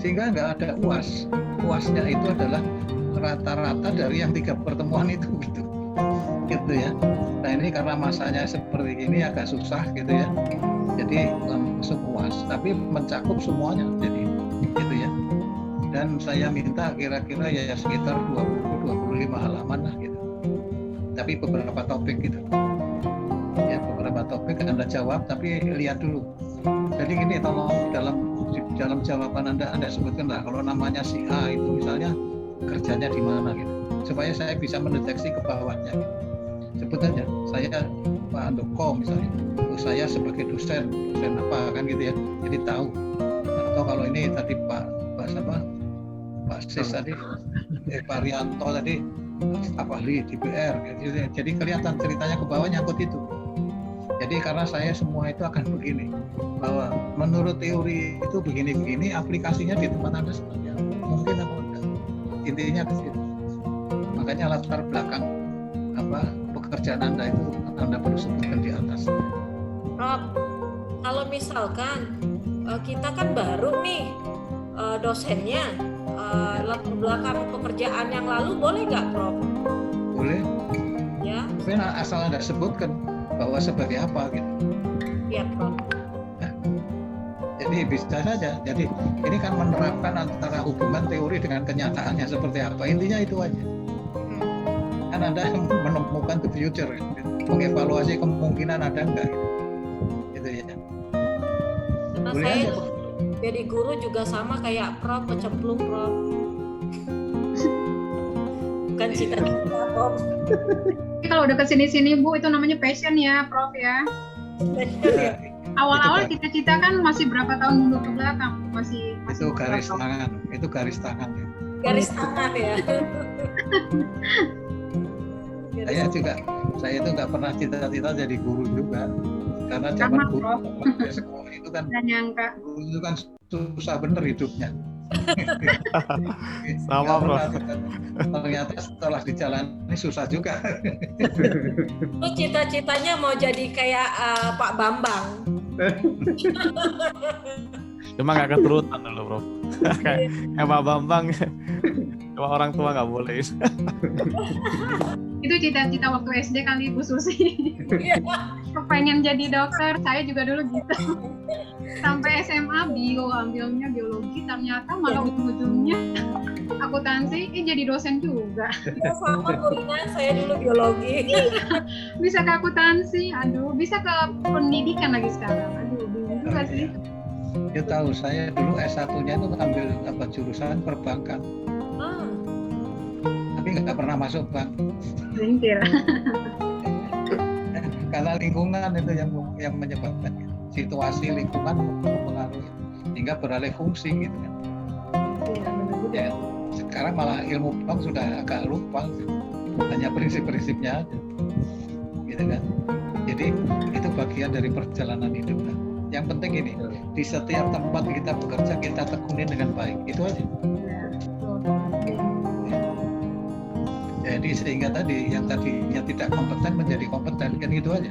Sehingga nggak ada UAS. UASnya itu adalah rata-rata dari yang 3 pertemuan itu gitu ya. Nah ini karena masanya seperti ini agak susah gitu ya. Jadi langsung UAS, tapi mencakup semuanya jadi gitu ya. Dan saya minta kira-kira ya sekitar 20-25 halaman lah gitu. Tapi beberapa topik gitu. Ya beberapa topik Anda jawab, tapi lihat dulu. Jadi ini tolong dalam jawaban Anda sebutkan lah kalau namanya si A itu misalnya kerjanya di mana gitu. Supaya saya bisa mendeteksi ke bawahnya gitu. Sebut aja, saya Pak Andoko misalnya. Saya sebagai dosen apa kan gitu ya. Jadi tahu. Atau kalau ini tadi Pak Sis tadi, Pak Rianto tadi staf ahli di PR, gitu. Jadi kelihatan ceritanya ke bawah nyangkut itu. Jadi karena saya semua itu akan begini, bahwa menurut teori itu begini-begini, aplikasinya di tempat Anda seperti apa? Mungkin apa enggak? Intinya ke situ. Makanya latar belakang pekerjaan Anda itu Anda perlu sebutkan di atas. Prof, kalau misalkan kita kan baru nih dosennya, latar belakang pekerjaan yang lalu boleh nggak, Prof? Boleh. Ya. Tapi asal Anda sebutkan bahwa sebagai apa gitu. Iya, Prof. Nah, jadi bisa saja. Jadi ini kan menerapkan antara hubungan teori dengan kenyataannya seperti apa. Intinya itu aja. Kan Anda menemukan the future, gitu. Mengevaluasi kemungkinan ada enggak gitu. Gitu ya. Karena Boleh saya aja, Pak. jadi guru juga sama kayak Prof, kecemplung, Prof. Bukan cita-cita, Prof. Tapi kalau udah kesini-sini Bu, itu namanya passion ya Prof ya. Awal-awal cita-cita kan masih berapa tahun mundur ke belakang, masih Itu garis berapa tahun. tangan. Itu garis tangan. Ya. Garis tangan ya. Saya itu nggak pernah cita-cita jadi guru juga. Karena Sama, zaman guru Prof. waktu sekolah itu kan Nggak nyangka. guru itu kan susah bener hidupnya. Sama, Prof. Ternyata setelah dijalani susah juga. Lu cita-citanya mau jadi kayak Pak Bambang. Cuma nggak keturutan dulu, Prof. Kayak Pak Bambang, cuma orang tua nggak boleh. Itu cita-cita waktu SD kali Bu Susi. Iya. Pengen jadi dokter, saya juga dulu gitu. Sampai SMA ambilnya biologi, ternyata malah ujung-ujungnya akuntansi, jadi dosen juga. Ya, sama Kurina, saya dulu biologi. Bisa ke akuntansi, aduh, bisa ke pendidikan lagi sekarang. Aduh, bingung juga sih. Dia tahu saya dulu S1-nya itu ambil jurusan perbankan, Ah, tapi nggak pernah masuk bank. Rintir. Karena lingkungan itu yang menyebabkan situasi lingkungan mempengaruhi sehingga beralih fungsi gitu kan. Iya, benar juga. Ya, sekarang malah ilmu bank sudah agak lupa, hanya prinsip-prinsipnya aja, gitu kan. Jadi itu bagian dari perjalanan hidup. Nah, yang penting ini di setiap tempat kita bekerja kita tekuni dengan baik, itu aja. Iya, betul. Jadi sehingga yang tadinya tidak kompeten menjadi kompeten, kan gitu aja.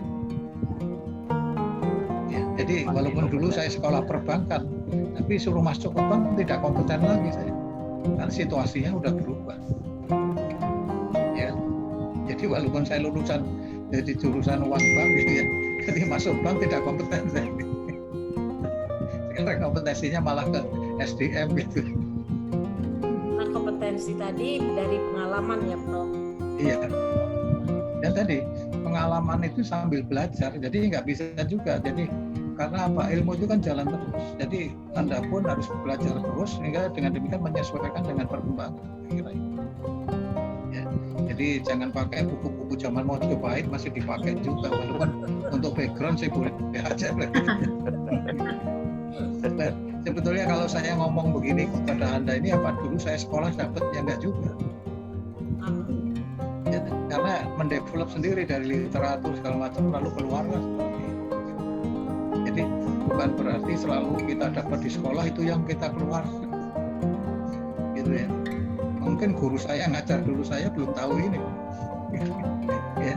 Ya, jadi walaupun dulu saya sekolah perbankan, tapi suruh masuk ke bank tidak kompeten lagi saya, karena situasinya udah berubah. Ya, jadi walaupun saya lulusan jadi jurusan uang bank gitu ya, jadi masuk bank tidak kompeten saya. Sekarang kompetensinya malah ke SDM gitu. nah kompetensi tadi dari pengalaman ya, Prof. Iya. Dan tadi pengalaman itu sambil belajar, jadi nggak bisa juga. Jadi karena apa, ilmu itu kan jalan terus. Jadi Anda pun harus belajar terus sehingga dengan demikian menyesuaikan dengan perkembangan. Kira-kira itu. Ya. Jadi jangan pakai buku-buku zaman Mojopahit masih dipakai juga, walaupun untuk background sih boleh aja. Sebetulnya kalau saya ngomong begini kepada Anda ini apa dulu saya sekolah dapat ya enggak juga. Ya, karena mendevelop sendiri dari literatur segala macam lalu keluar seperti itu. Jadi bukan berarti selalu kita dapat di sekolah itu yang kita keluar gitu ya. mungkin guru saya ngajar dulu saya belum tahu ini. Ya.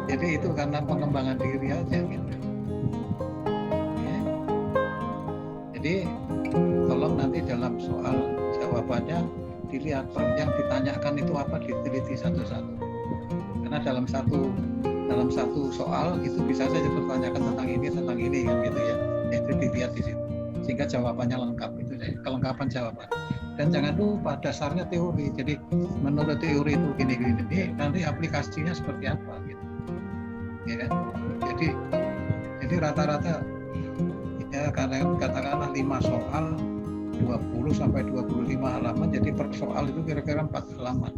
Jadi itu karena pengembangan diri aja gitu. Ya. Jadi tolong nanti dalam soal jawabannya dilihat yang ditanyakan itu apa, diteliti satu-satu. Karena dalam satu soal itu bisa saja ditanyakan tentang ini kan gitu ya. Itu dilihat di situ. Sehingga jawabannya lengkap, itu kelengkapan jawaban. Dan jangan lupa dasarnya teori. Jadi menurut teori itu gini, nanti aplikasinya seperti apa gitu. Ya kan? Jadi rata-rata ya katakanlah 5 soal 20 sampai 25 halaman, jadi per soal itu kira-kira 4 halaman.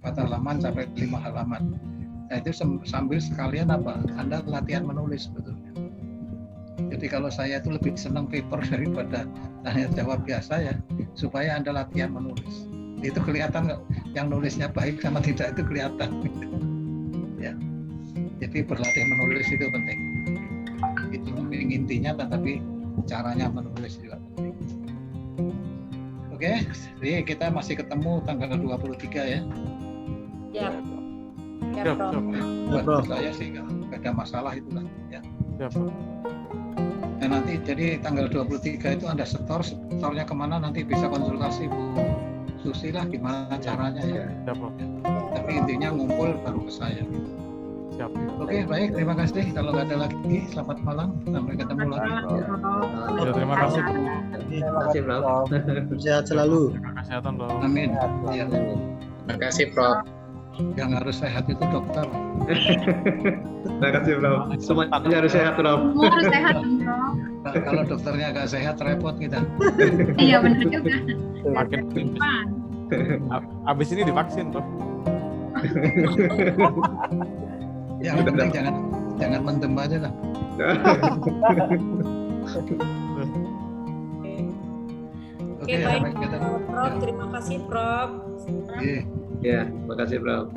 4 halaman sampai 5 halaman. Nah itu sambil sekalian apa? Anda latihan menulis sebetulnya. Jadi kalau saya itu lebih senang paper daripada tanya jawab biasa ya, supaya Anda latihan menulis. Itu kelihatan yang nulisnya baik sama tidak itu kelihatan. Ya. Jadi berlatih menulis itu penting. Itu intinya, tetapi caranya menulis juga penting. Oke, jadi kita masih ketemu tanggal 23 ya. Ya, Siap, Prof. siap. Buat saya sih nggak ada masalah itulah ya. Siap, Prof. Dan nanti jadi tanggal 23 itu Anda setornya kemana, nanti bisa konsultasi Bu Susi lah gimana caranya ya. Siap, Prof. Tapi intinya ngumpul baru ke saya. Siap. Oke, baik, terima kasih. Kalau nggak ada lagi, selamat malam, sampai ketemu lagi. Ya, terima kasih. Terima kasih, Prof. Sehat selalu. Terima kesehatan, Prof. Amin. Ya, Terima kasih, Prof. yang harus sehat itu dokter. Terima kasih, Prof. Semuanya harus sehat, Prof. Semua harus sehat, Bro. Kalau dokternya nggak sehat, repot kita. Iya, benar juga. Makin Depan. abis ini divaksin, Prof. Yang penting jangan mendem aja lah. Oke, baik. Prof, terima kasih, Prof. Iya. Ya, terima kasih, Prof.